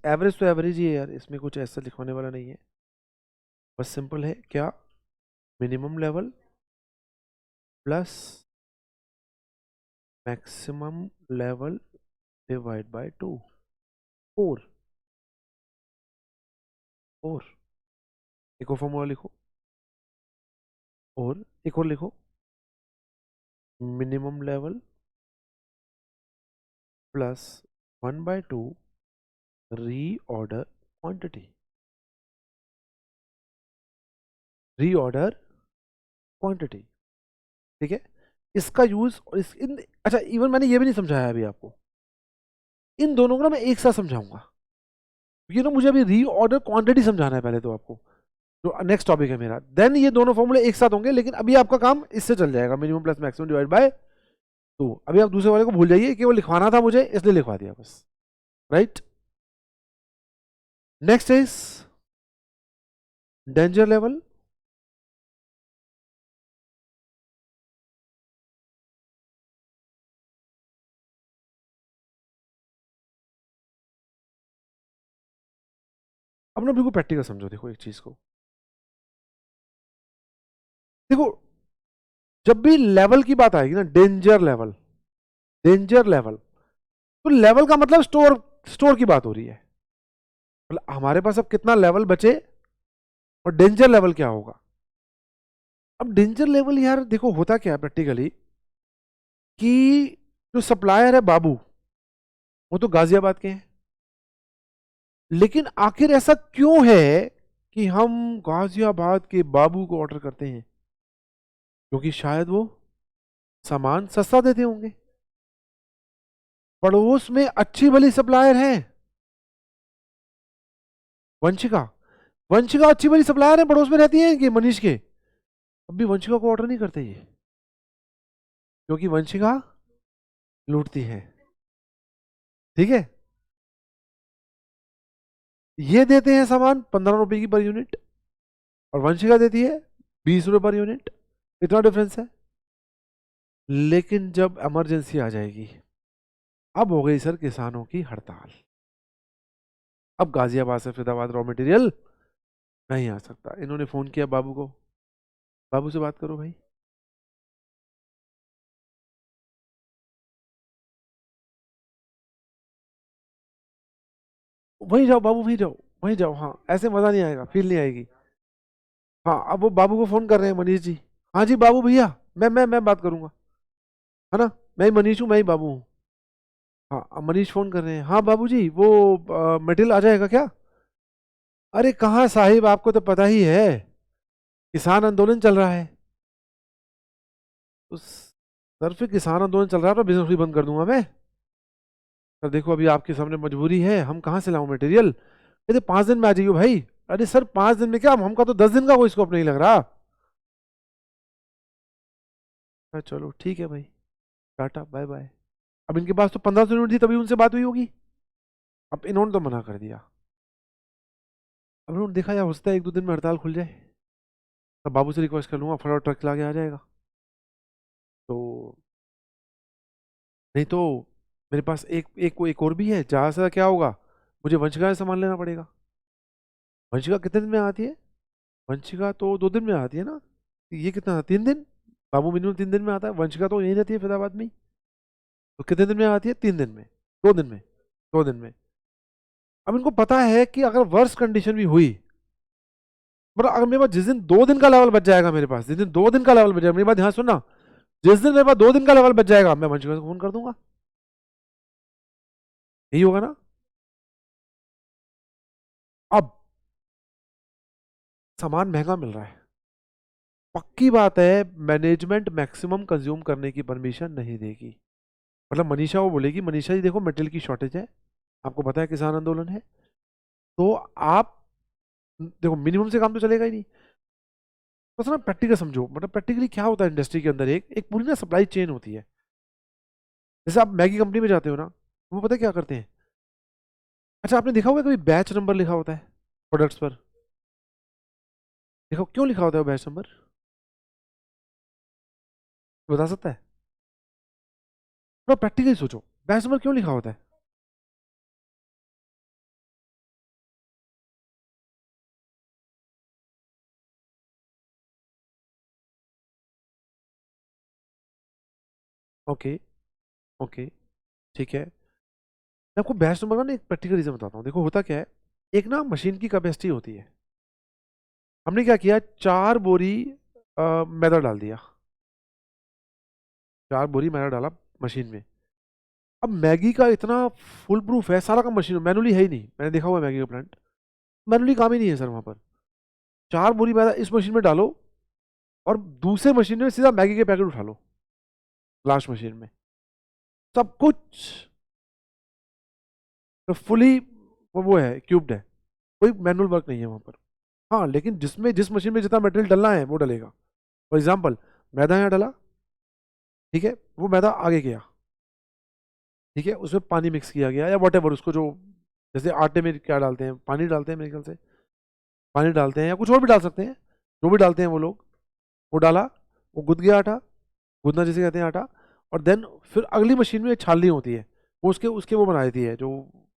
Average तो एवरेज ही है यार, इसमें कुछ ऐसा लिखवाने वाला नहीं है, बस सिंपल है क्या, minimum level plus maximum level divide by 2। Four, और एक और फॉर्मूला लिखो, और एक और लिखो, minimum level plus 1/2 reorder quantity. Reorder quantity ठीक है। इसका यूज और अच्छा इवन मैंने ये भी नहीं समझाया अभी आपको, इन दोनों को ना मैं एक साथ समझाऊंगा, ना मुझे अभी रीऑर्डर क्वांटिटी समझाना है पहले तो आपको, जो नेक्स्ट टॉपिक है मेरा, देन ये दोनों फॉर्मूले एक साथ होंगे, लेकिन अभी आपका काम इससे चल जाएगा, minimum plus maximum divide by 2। अभी आप दूसरे वाले को भूल जाइए, केवल लिखवाना था मुझे इसलिए लिखवा दिया बस, right. Next is danger level. अब ना बिल्कुल प्रैक्टिकल समझो, देखो एक चीज को, देखो जब भी लेवल की बात आएगी ना, डेंजर लेवल, डेंजर लेवल, तो लेवल का मतलब स्टोर, स्टोर की बात हो रही है, मतलब हमारे पास अब कितना लेवल बचे, और डेंजर लेवल क्या होगा। अब डेंजर लेवल यार देखो होता क्या है प्रैक्टिकली, कि जो सप्लायर है बाबू, वो तो गाजियाबाद के हैं, लेकिन आखिर ऐसा क्यों है कि हम गाजियाबाद के बाबू को ऑर्डर करते हैं, क्योंकि शायद वो सामान सस्ता देते होंगे, पड़ोस में अच्छी भली सप्लायर है वंशिका, वंशिका अच्छी भली सप्लायर है, पड़ोस में रहती है कि मनीष के, अब भी वंशिका को ऑर्डर नहीं करते ये, क्योंकि वंशिका लूटती है, ठीक है। ये देते हैं सामान 15 रुपए की पर यूनिट, और वंशिका देती है 20 रुपए पर यूनिट, इतना डिफरेंस है। लेकिन जब इमरजेंसी आ जाएगी, अब हो गई सर किसानों की हड़ताल, अब गाजियाबाद से फरीदाबाद रॉ मटेरियल नहीं आ सकता, इन्होंने फोन किया बाबू को, बाबू से बात करो भाई, वहीं जाओ बाबू, वहीं जाओ, वहीं जाओ, हाँ ऐसे मजा नहीं आएगा, फील नहीं आएगी। हाँ अब वो बाबू को फोन कर रहे हैं मनीष जी, हाँ जी बाबू भैया, मैं बात करूंगा, है ना, मैं ही मनीष हूँ, मैं ही बाबू हूँ। हाँ अब मनीष फोन कर रहे हैं, हाँ बाबू जी वो मटेरियल आ जाएगा क्या। अरे कहाँ साहिब, आपको तो पता ही है किसान आंदोलन चल रहा है, उस सर फिर किसान आंदोलन चल रहा है तो बिजनेस भी बंद कर दूंगा मैं। सर देखो अभी आपके सामने मजबूरी है, हम कहाँ से लाऊं मटेरियल, कहते 5 दिन में आ जाइयो भाई। अरे सर 5 दिन में क्या, हमका तो 10 दिन का कोई स्कोप नहीं लग रहा। चलो ठीक है भाई, टाटा बाय बाय। अब इनके पास तो 1500 यूनिट थी, तभी उनसे बात हुई होगी, अब इन्होंने तो मना कर दिया। अब इन्होंने देखा यार हो सकता है 1-2 दिन में हड़ताल खुल जाए, तब बाबू से रिक्वेस्ट कर लूंगा, फटाफट ट्रक चला के आ जाएगा। तो नहीं तो मेरे पास एक और भी है, जहाँ से क्या होगा, मुझे वंशिका से सामान लेना पड़ेगा। वंशिका कितने दिन में आती है, वंशिका तो 2 दिन में आती है ना, ये कितना 3 दिन, बाबू मिनिमम 3 दिन में आता है, वंशिका तो यहीं रहती है फैजाबाद में ही। तो कितने दिन में आती है, 3 दिन में, 2 दिन में, 2 दिन में। अब इनको पता है कि अगर वर्स्ट कंडीशन भी हुई, मतलब अगर मेरे पास जिस दिन 2 दिन का लेवल बच जाएगा, मेरे पास जिस दिन 2 दिन का लेवल बच जाएगा, मेरी बात ध्यान सुनना, जिस दिन मेरे पास 2 दिन का लेवल बच जाएगा, मैं वंशिका को फोन कर दूंगा, यही होगा ना। अब सामान महंगा मिल रहा है, पक्की बात है मैनेजमेंट मैक्सिमम कंज्यूम करने की परमिशन नहीं देगी, मतलब मनीषा वो बोलेगी, मनीषा जी देखो मटेरियल की शॉर्टेज है, आपको पता है किसान आंदोलन है, तो आप देखो मिनिमम से काम तो चलेगा ही नहीं। बस ना प्रैक्टिकल समझो, मतलब प्रैक्टिकली क्या होता है इंडस्ट्री के अंदर, एक पूरी ना सप्लाई चेन होती है। जैसे आप मैगी कंपनी में जाते हो ना, वो पता है क्या करते हैं, अच्छा आपने देखा होगा कभी बैच नंबर लिखा होता है प्रोडक्ट्स पर, देखो क्यों लिखा होता है बैच नंबर, बता सकता है, थोड़ा प्रैक्टिकली सोचो, बैच नंबर क्यों लिखा होता है। ओके, ओके, ठीक है, मैं आपको बैच नंबर का ना एक प्रैक्टिकल रीजन बताता हूँ, देखो होता क्या है, एक ना मशीन की कैपेसिटी होती है, हमने क्या किया, 4 बोरी मैदा डाल दिया, 4 बोरी मैदा डाला मशीन में। अब मैगी का इतना फुल प्रूफ है, सारा काम मशीन मैनुअली है ही नहीं, मैंने देखा हुआ है मैगी का प्लांट, मैनुअली काम ही नहीं है सर वहाँ पर। 4 बोरी मैदा इस मशीन में डालो, और दूसरे मशीन में सीधा मैगी के पैकेट उठा लो, लास्ट मशीन में सब कुछ फुली वो है क्यूब्ड है, कोई मैनुअल वर्क नहीं है वहाँ पर। हाँ लेकिन जिस मशीन में जितना मटेरियल डलना है वो डलेगा। फॉर एग्जाम्पल मैदा यहाँ डला, ठीक है, वो मैदा आगे गया, ठीक है, उसमें पानी मिक्स किया गया या वॉट एवर, उसको जो जैसे आटे में क्या डालते हैं, पानी डालते हैं मेरे ख्याल से, पानी डालते हैं या कुछ और भी डाल सकते हैं, जो भी डालते हैं वो लोग, वो डाला, वो गुद गया आटा, गूंदना जिसे कहते हैं आटा, और देन फिर अगली मशीन में छालनी होती है, वो उसके उसके वो बना देती है जो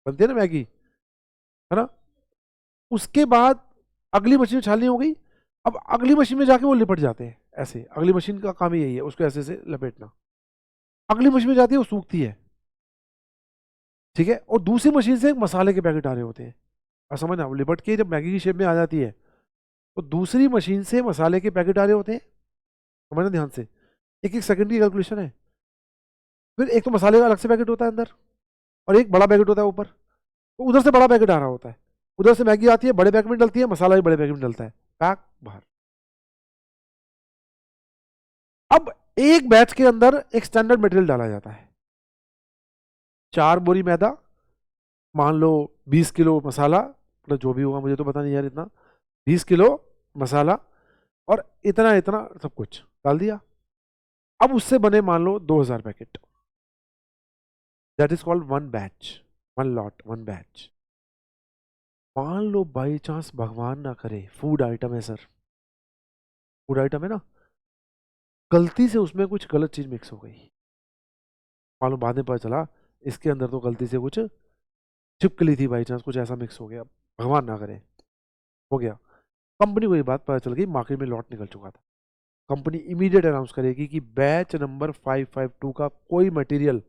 बनती है ना मैगी, है ना। उसके बाद अगली मशीन में छालनी हो गई, अब अगली मशीन में जाके वो लिपट जाते हैं ऐसे, अगली मशीन का काम ही यही है उसको ऐसे से लपेटना, अगली मशीन में जाती है वो सूखती है, ठीक है, और दूसरी मशीन से मसाले के पैकेट आ रहे होते हैं। और समझना, वो लिपट के जब मैगी की शेप में आ जाती है तो दूसरी मशीन से मसाले के पैकेट आ रहे होते हैं, समझना ध्यान से, एक एक सेकंड की कैलकुलेशन है। फिर एक तो मसाले का अलग से पैकेट होता है अंदर, और एक बड़ा पैकेट होता है ऊपर, तो उधर से बड़ा पैकेट आ रहा होता है, उधर से मैगी आती है बड़े पैकेट में डलती है, मसाला भी बड़े पैकेट में डलता है, पैक बाहर। अब एक बैच के अंदर एक स्टैंडर्ड मटेरियल डाला जाता है, 4 बोरी मैदा, मान लो 20 किलो मसाला, मतलब जो भी होगा मुझे तो पता नहीं यार इतना, 20 किलो मसाला और इतना इतना सब कुछ डाल दिया। अब उससे बने मान लो 2000 packet, that is called one batch, one lot, one batch. मान लो बाई चांस भगवान ना करे फूड आइटम है सर, फूड आइटम है ना, गलती से उसमें कुछ गलत चीज मिक्स हो गई, मान लो बाद में पता चला इसके अंदर तो गलती से कुछ छिपकली थी, बाई चांस कुछ ऐसा मिक्स हो गया, भगवान ना करे, हो गया, कंपनी को ये बात पता चल गई, मार्केट में लॉट निकल चुका था, कंपनी इमीडिएट अनाउंस करेगी कि बैच नंबर 552 का कोई मटेरियल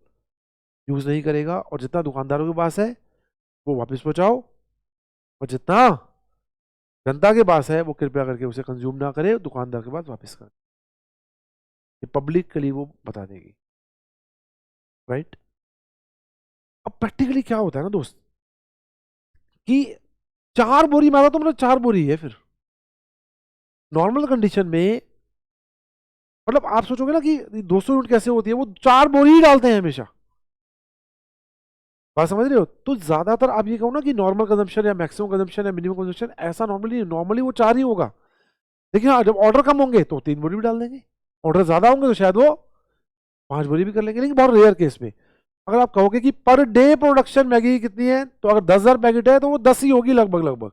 यूज नहीं करेगा, और जितना दुकानदारों के पास है वो वापस पहुंचाओ, और जितना जनता के पास है वो कृपया करके उसे कंज्यूम ना करे, दुकानदार के पास वापस कर, ये पब्लिक के लिए वो बता देगी, राइट। अब प्रैक्टिकली क्या होता है ना दोस्त, कि 4 बोरी मारा तो मतलब 4 बोरी है, फिर नॉर्मल कंडीशन में मतलब आप सोचोगे ना कि 200 यूनिट कैसे होती है, वो 4 बोरी ही डालते हैं हमेशा, बात समझ रहे हो। तो ज्यादातर आप ये कहो ना कि नॉर्मल कंजम्पशन या मैक्सिमम कंजम्पशन या मिनिमम कंजम्पशन, ऐसा नॉर्मली वो 4 ही होगा, लेकिन हाँ जब ऑर्डर कम होंगे तो 3 बोरी भी डाल देंगे, ऑर्डर ज्यादा होंगे तो शायद वो 5 बोरी भी कर लेंगे, लेकिन बहुत रेयर केस में। अगर आप कहोगे कि पर डे प्रोडक्शन मैगी की कितनी है, तो अगर 10,000 पैकेट है तो वो 10 ही होगी लगभग लगभग,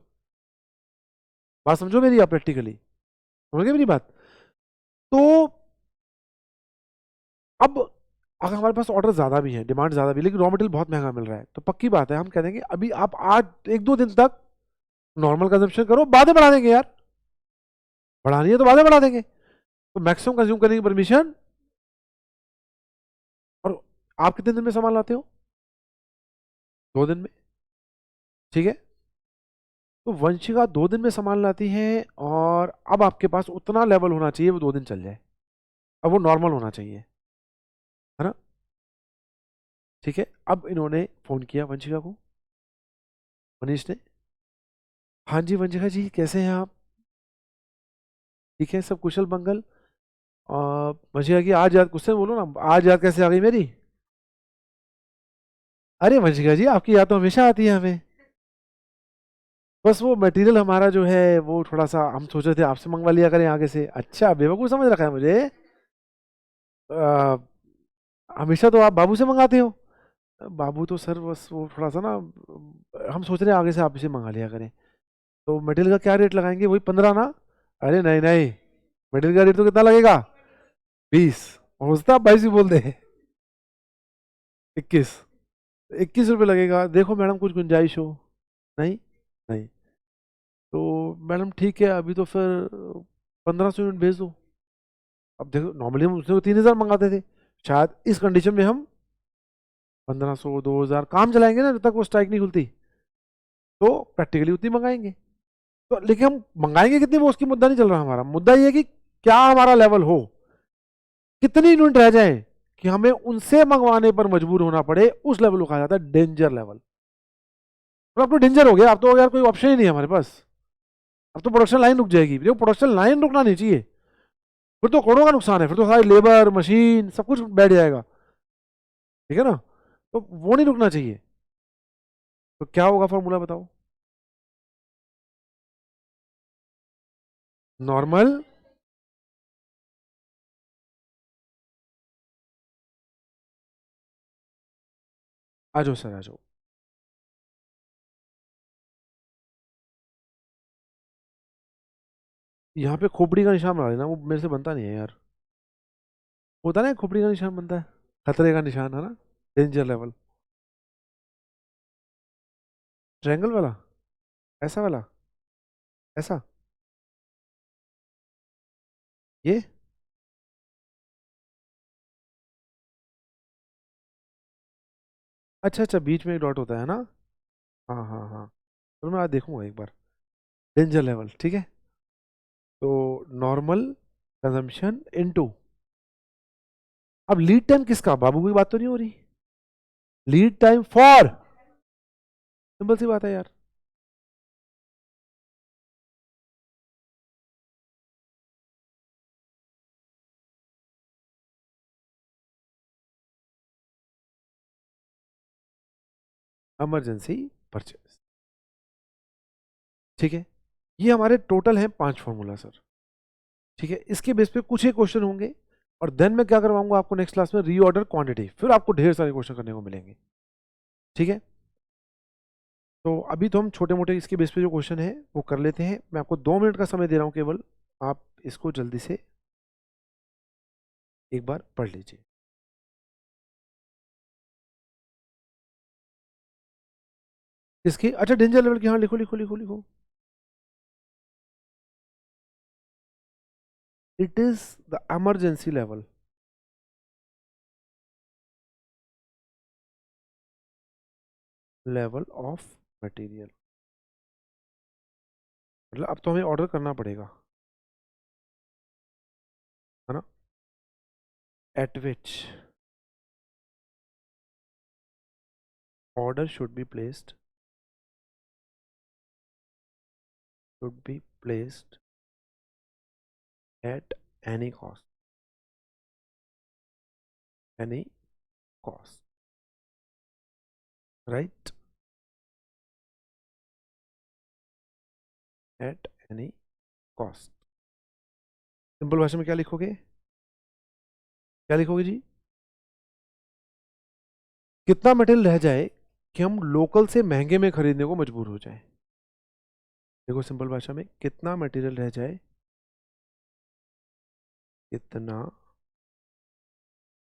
बात समझो मेरी आप प्रैक्टिकली, समझ गए मेरी बात। तो अब अगर हमारे पास ऑर्डर ज्यादा भी है, डिमांड ज्यादा भी, लेकिन रॉ मटेरियल बहुत महंगा मिल रहा है, तो पक्की बात है हम कह देंगे अभी आप आज 1-2 दिन तक नॉर्मल कंजम्पशन करो, बाद में बढ़ा देंगे यार, बढ़ानी है तो बाद में बढ़ा देंगे, तो मैक्सिमम कंज्यूम करने की परमिशन। और आप कितने दिन में सामान लाते हो, 2 दिन में, ठीक है, तो वंशिका 2 दिन में सामान लाती है, और अब आपके पास उतना लेवल होना चाहिए वो 2 दिन चल जाए, अब वो नॉर्मल होना चाहिए, है ना, ठीक है। अब इन्होंने फोन किया वंशिका को, मनीष ने, हाँ जी वंशिका जी कैसे हैं आप, ठीक है सब कुशल मंगल, वंशिका की आज याद, कुछ से बोलो ना, आज याद कैसे आ गई मेरी, अरे वंशिका जी आपकी याद तो हमेशा आती है हमें, बस वो मटेरियल हमारा जो है वो थोड़ा सा हम सोच रहे थे आपसे मंगवा लिया करें आगे से, अच्छा बेवकूफ़ समझ रखा है मुझे, अ, हमेशा तो आप बाबू से मंगाते हो, बाबू तो सर बस वो थोड़ा सा ना, हम सोच रहे हैं आगे से आप इसे मंगा लिया करें, तो मटेरियल का क्या रेट लगाएंगे, वही 15 ना, अरे नहीं नहीं, मटेरियल का रेट तो कितना लगेगा, 20, हो सकता है आप 22 भी बोल दे, 21, 21 रुपये लगेगा, देखो मैडम कुछ गुंजाइश हो, नहीं नहीं, तो मैडम ठीक है अभी तो फिर 1500 यूनिट भेज दो। अब देखो नॉर्मली हम उससे 3000 मंगाते थे, शायद इस कंडीशन में हम 1500 2000 काम चलाएंगे ना जब तक वो स्ट्राइक नहीं खुलती, तो प्रैक्टिकली उतनी मंगाएंगे, तो लेकिन हम मंगाएंगे कितनी वो उसकी मुद्दा नहीं चल रहा, हमारा मुद्दा ये है कि क्या हमारा लेवल हो, कितनी यूनिट रह जाए कि हमें उनसे मंगवाने पर मजबूर होना पड़े, उस लेवल को कहा जाता है डेंजर लेवल, और अब तो डेंजर हो गया, अब तो यार कोई ऑप्शन ही नहीं है हमारे पास, अब तो प्रोडक्शन लाइन रुक जाएगी, देखो प्रोडक्शन लाइन रुकना नहीं चाहिए, फिर तो करोड़ों का नुकसान है, फिर तो सारी लेबर मशीन सब कुछ बैठ जाएगा, ठीक है ना, तो वो नहीं रुकना चाहिए, तो क्या होगा फॉर्मूला बताओ? नॉर्मल आ जाओ सर, आ जाओ। यहाँ पे खोपड़ी का निशान बना लेना, वो मेरे से बनता नहीं है यार। होता ना खोपड़ी का निशान बनता है, खतरे का निशान है ना, डेंजर लेवल। ट्रायंगल वाला, ऐसा वाला, ऐसा, ये। अच्छा अच्छा, बीच में एक डॉट होता है ना। हाँ हाँ हाँ, तो मैं आज देखूंगा एक बार। डेंजर लेवल, ठीक है। तो नॉर्मल कंजम्पशन इनटू, अब लीड टाइम किसका, बाबू की बात तो नहीं हो रही। लीड टाइम फॉर, सिंपल सी बात है यार। इमरजेंसी परचेज, ठीक है। ये हमारे टोटल हैं 5 फॉर्मूला सर, ठीक है। इसके बेस पे कुछ ही क्वेश्चन होंगे, और देन मैं क्या करवाऊंगा आपको नेक्स्ट क्लास में, रीऑर्डर क्वांटिटी, फिर आपको ढेर सारे क्वेश्चन करने को मिलेंगे, ठीक है। तो अभी तो हम छोटे मोटे इसके बेस पे जो क्वेश्चन है वो कर लेते हैं। मैं आपको 2 मिनट का समय दे रहा हूँ केवल, आप इसको जल्दी से एक बार पढ़ लीजिए। इसकी, अच्छा डेंजर लेवल की, हाँ लिखो लिखो लिखो लिखो। It is the emergency level, level of material. मतलब अब तो हमें ऑर्डर करना पड़ेगा, है ना। Eight which order should be placed at any cost, any cost, right, at any cost. Simple भाषा में क्या लिखोगे, क्या लिखोगे जी? कितना मटेरियल रह जाए कि हम लोकल से महंगे में खरीदने को मजबूर हो जाए। देखो सिंपल भाषा में, कितना मटेरियल रह जाए, कितना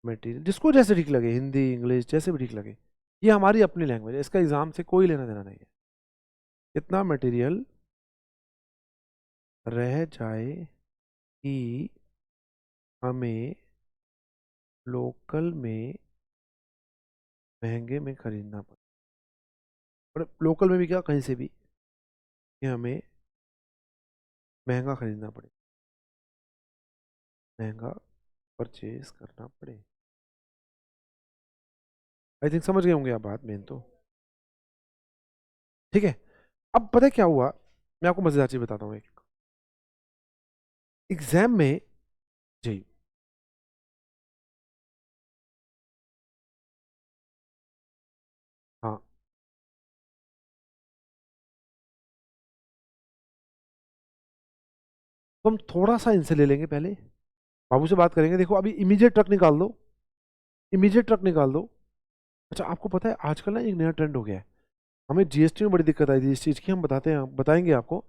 मटेरियल, जिसको जैसे ठीक लगे, हिंदी इंग्लिश जैसे भी ठीक लगे, ये हमारी अपनी लैंग्वेज है, इसका एग्जाम से कोई लेना देना नहीं है। कितना मटेरियल रह जाए कि हमें लोकल में महंगे में खरीदना पड़े, और लोकल में भी क्या, कहीं से भी, कि हमें महंगा खरीदना पड़े, महंगा परचेज करना पड़े। आई थिंक समझ गए होंगे आप बात मेन तो, ठीक है। अब पता है क्या हुआ, मैं आपको मजेदार चीज बताता हूँ एक। एग्जाम में, जी, हाँ, तो हम थोड़ा सा इनसे ले लेंगे पहले, बाबू से बात करेंगे। देखो अभी इमीडिएट ट्रक निकाल दो, इमीडिएट ट्रक निकाल दो। अच्छा आपको पता है आजकल ना एक नया ट्रेंड हो गया है, हमें जीएसटी में बड़ी दिक्कत आई थी इस चीज़ की, हम बताते हैं, बताएंगे आपको।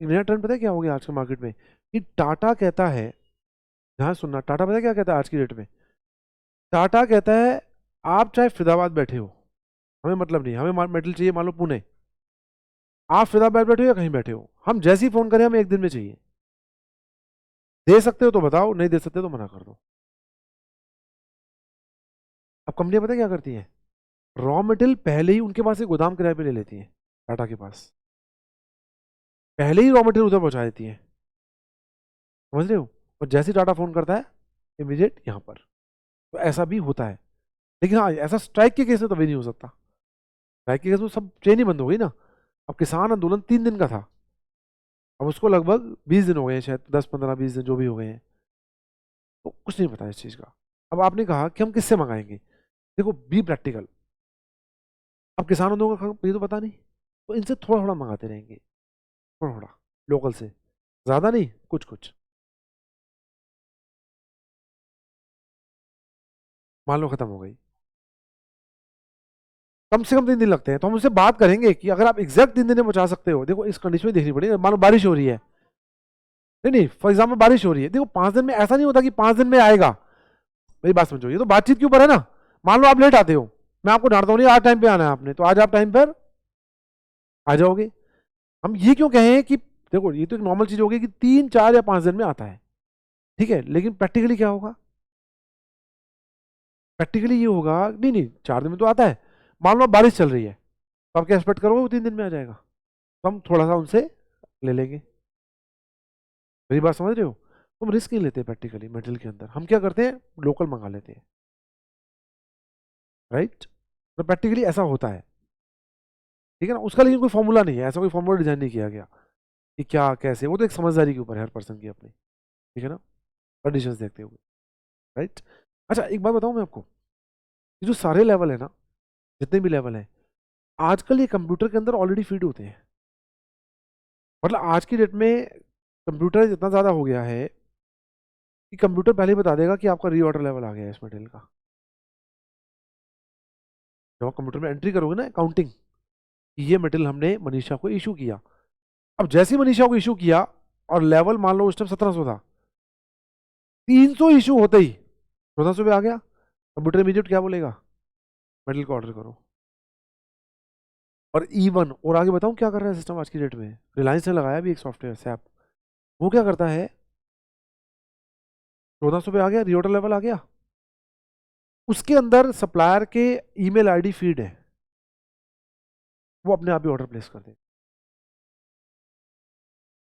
एक नया ट्रेंड पता है क्या हो गया आज के मार्केट में, कि टाटा कहता है, ध्यान सुनना, टाटा पता है क्या कहता है आज की डेट में? टाटा कहता है आप चाहे फरीदाबाद बैठे हो, हमें मतलब नहीं, हमें मेटल चाहिए मान लो पुणे, आप फरीदाबाद बैठे हो या कहीं बैठे हो, हम जैसे ही फोन करें हमें एक दिन में चाहिए। दे सकते हो तो बताओ, नहीं दे सकते तो मना कर दो। अब कंपनियां पता है क्या करती हैं, रॉ मटेरियल पहले ही उनके पास से गोदाम किराए पे ले लेती हैं, टाटा के पास पहले ही रॉ मटेरियल उधर पहुंचा देती हैं, समझ रहे हो। और जैसे ही टाटा फोन करता है, इमीडिएट यहाँ पर, तो ऐसा भी होता है। लेकिन हाँ, ऐसा स्ट्राइक के केस में तभी नहीं हो सकता, स्ट्राइक के केस में सब ट्रेन ही बंद हो गई ना। अब किसान आंदोलन 3 दिन का था, अब उसको लगभग 20 दिन हो गए हैं, शायद 10 15 20 दिन जो भी हो गए हैं, तो कुछ नहीं पता इस चीज़ का। अब आपने कहा कि हम किससे मंगाएंगे, देखो बी प्रैक्टिकल, अब किसानों को ये तो पता नहीं, तो इनसे थोड़ा थोड़ा मंगाते रहेंगे, थोड़ा थोड़ा लोकल से, ज्यादा नहीं, कुछ कुछ। मान लो खत्म हो गई, कम से कम 3 दिन लगते हैं, तो हम उससे बात करेंगे कि अगर आप एग्जैक्ट 3 दिन में पहुंचा सकते हो, देखो इस कंडीशन में देखनी पड़ेगी, मान लो बारिश हो रही है, नहीं नहीं फॉर एग्जाम्पल बारिश हो रही है, देखो 5 दिन में ऐसा नहीं होता कि 5 दिन में आएगा, मेरी बात समझो, ये तो बातचीत के ऊपर है ना। मान लो आप लेट आते हो, मैं आपको डांटता हूँ नहीं आज टाइम पे आना है आपने, तो आज आप टाइम पर आ जाओगे। हम ये क्यों कहें कि देखो ये तो एक नॉर्मल चीज होगी कि 3 4 या 5 दिन में आता है, ठीक है, लेकिन प्रैक्टिकली क्या होगा, प्रैक्टिकली ये होगा नहीं नहीं 4 दिन में तो आता है, मान लो अब बारिश चल रही है, तो आप क्या एक्सपेक्ट करोगे वो 3 दिन में आ जाएगा, तो हम थोड़ा सा उनसे ले लेंगे। मेरी बात समझ रहे हो, तो हम रिस्क नहीं लेते प्रैक्टिकली मटेरियल के अंदर, हम क्या करते हैं लोकल मंगा लेते हैं, राइट, तो प्रैक्टिकली ऐसा होता है, ठीक है ना, उसका लेकिन कोई फॉर्मूला नहीं है, ऐसा कोई फॉर्मूला डिजाइन नहीं किया गया कि क्या कैसे, वो तो एक समझदारी के ऊपर है हर पर्सन की अपनी, ठीक है ना, कंडीशंस देखते हुए, राइट। अच्छा एक बात बताऊं मैं आपको, ये जो सारे लेवल है ना, जितने भी लेवल हैं, आजकल ये कंप्यूटर के अंदर ऑलरेडी फीड होते हैं, मतलब आज की डेट में कंप्यूटर इतना ज़्यादा हो गया है कि कंप्यूटर पहले ही बता देगा कि आपका रीऑर्डर लेवल आ गया है इस मटेरियल का, जब आप कंप्यूटर में एंट्री करोगे ना अकाउंटिंग, ये मटेरियल हमने मनीषा को इशू किया, अब जैसे ही मनीषा को इशू किया और लेवल मान लो उस टाइम 1700 था, 300 इशू होते ही 1400 पे आ गया, कंप्यूटर इमीडिएट क्या बोलेगा, मटेरियल को ऑर्डर करो। और इवन और आगे बताऊं क्या कर रहा है सिस्टम आज की डेट में, रिलायंस ने लगाया भी एक सॉफ्टवेयर सैप, वो क्या करता है, 1400 पे आ गया, रीऑर्डर लेवल आ गया, उसके अंदर सप्लायर के ईमेल आईडी फीड है, वो अपने आप ही ऑर्डर प्लेस कर दे,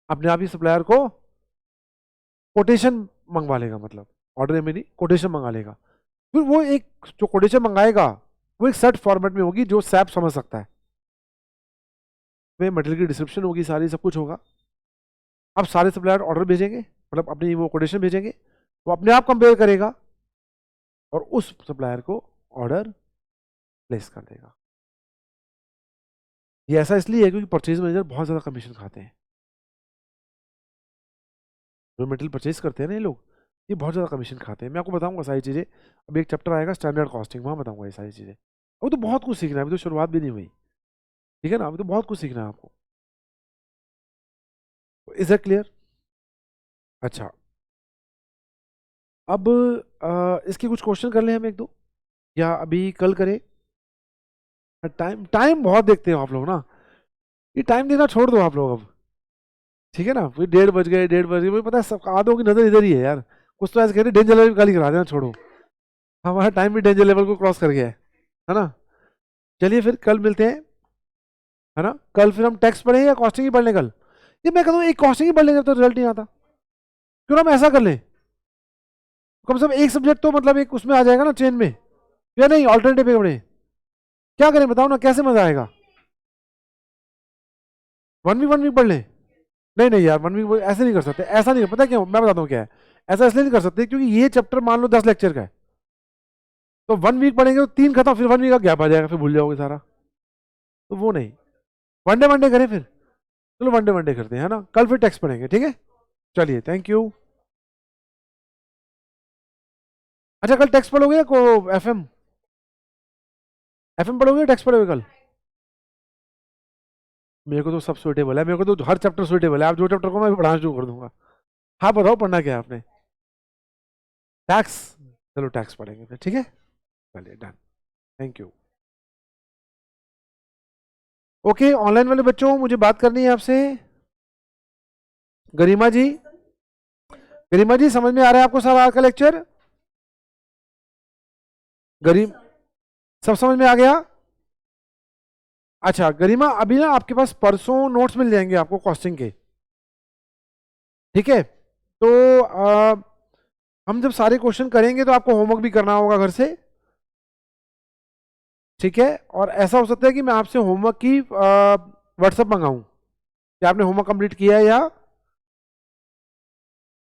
अपने आप ही सप्लायर को कोटेशन मंगवा लेगा, मतलब ऑर्डर में नहीं कोटेशन मंगा लेगा, फिर वो एक जो कोटेशन मंगाएगा वो एक सेट फॉर्मेट में होगी जो सैप समझ सकता है, में मटेरियल की डिस्क्रिप्शन होगी सारी, सब कुछ होगा। अब सारे सप्लायर ऑर्डर भेजेंगे, मतलब अपनी वो कोटेशन भेजेंगे, वो अपने आप कंपेयर करेगा और उस सप्लायर को ऑर्डर प्लेस कर देगा। ये ऐसा इसलिए है क्योंकि परचेज मैनेजर बहुत ज़्यादा कमीशन खाते हैं, जो मटेरियल परचेज करते हैं ना ये लोग, ये बहुत ज़्यादा कमीशन खाते हैं, मैं आपको बताऊंगा सारी चीज़ें, अब एक चैप्टर आएगा स्टैंडर्ड कॉस्टिंग, वहाँ बताऊंगा ये सारी चीज़ें, अभी तो बहुत कुछ सीखना है, अभी तो शुरुआत भी नहीं हुई, ठीक है ना, अभी तो बहुत कुछ सीखना है आपको, इज दैट क्लियर। अच्छा अब इसके कुछ क्वेश्चन कर लें हम एक दो, या अभी कल करें, टाइम टाइम बहुत देखते हो आप लोग ना, ये टाइम देना छोड़ दो आप लोग अब, ठीक है ना, फिर 1:30 बज गए 1:30 बज गए, मुझे पता है सब आधों की नजर इधर ही है यार, कुछ तो ऐसे कह रहे डेंजर लेवल गाली करा देना, छोड़ो हमारा टाइम भी डेंजर लेवल को क्रॉस कर गया है ना। चलिए फिर कल मिलते हैं, है ना, कल फिर हम टैक्स पढ़ें या कॉस्टिंग ही पढ़ लें कल, ये मैं कहता हूँ एक कॉस्टिंग ही पढ़ लेंगे तो रिजल्ट नहीं आता, क्यों ना हम ऐसा कर लें, कम से कम एक सब्जेक्ट तो मतलब एक उसमें आ जाएगा ना चेन में, या नहीं ऑल्टरनेटिव पे पढ़े, क्या करें बताओ ना, कैसे मजा आएगा, 1 वीक पढ़ लें, नहीं नहीं यार 1 वीक ऐसे नहीं कर सकते, ऐसा नहीं, पता क्यों, मैं बताता हूँ क्या है, ऐसा इसलिए नहीं कर सकते क्योंकि ये चैप्टर मान लो 10 लेक्चर का है, तो 1 वीक पढ़ेंगे तो 3 खत्म, फिर 1 वीक का गैप आ जाएगा, फिर भूल जाओगे सारा, तो वो नहीं, वनडे करें फिर, चलो वनडे करते हैं, है ना, कल फिर टेक्स्ट पढ़ेंगे, ठीक है, चलिए थैंक यू। अच्छा कल टेक्स्ट पढ़ोगे या को एफएम, एफएम पढ़ोगे या टेक्स्ट पढ़ोगे कल, मेरे को तो सब सुटेबल है, मेरे को तो हर चैप्टर सुटेबल है, आप जो चैप्टर को मैं पढ़ाना शुरू कर दूंगा। हाँ बताओ पढ़ना क्या है आपने, टैक्स, चलो टैक्स पढ़ेंगे फिर, ठीक है, चलिए done, thank you. Okay online वाले बच्चों मुझे बात करनी है आपसे, गरिमा जी, गरिमा जी समझ में आ रहा है आपको सारा आज का लेक्चर, गरीम सब समझ में आ गया। अच्छा गरिमा अभी ना आपके पास परसों नोट्स मिल जाएंगे आपको कॉस्टिंग के, ठीक है, तो हम जब सारे क्वेश्चन करेंगे तो आपको होमवर्क भी करना होगा घर से, ठीक है, और ऐसा हो सकता है कि मैं आपसे होमवर्क की व्हाट्सएप मंगाऊं कि आपने होमवर्क कंप्लीट किया है या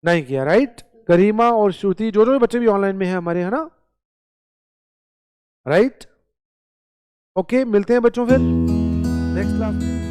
नहीं किया, राइट, गरिमा और श्रुति जो जो बच्चे भी ऑनलाइन में हैं हमारे, है ना, राइट। ओके, मिलते हैं बच्चों फिर नेक्स्ट क्लास में।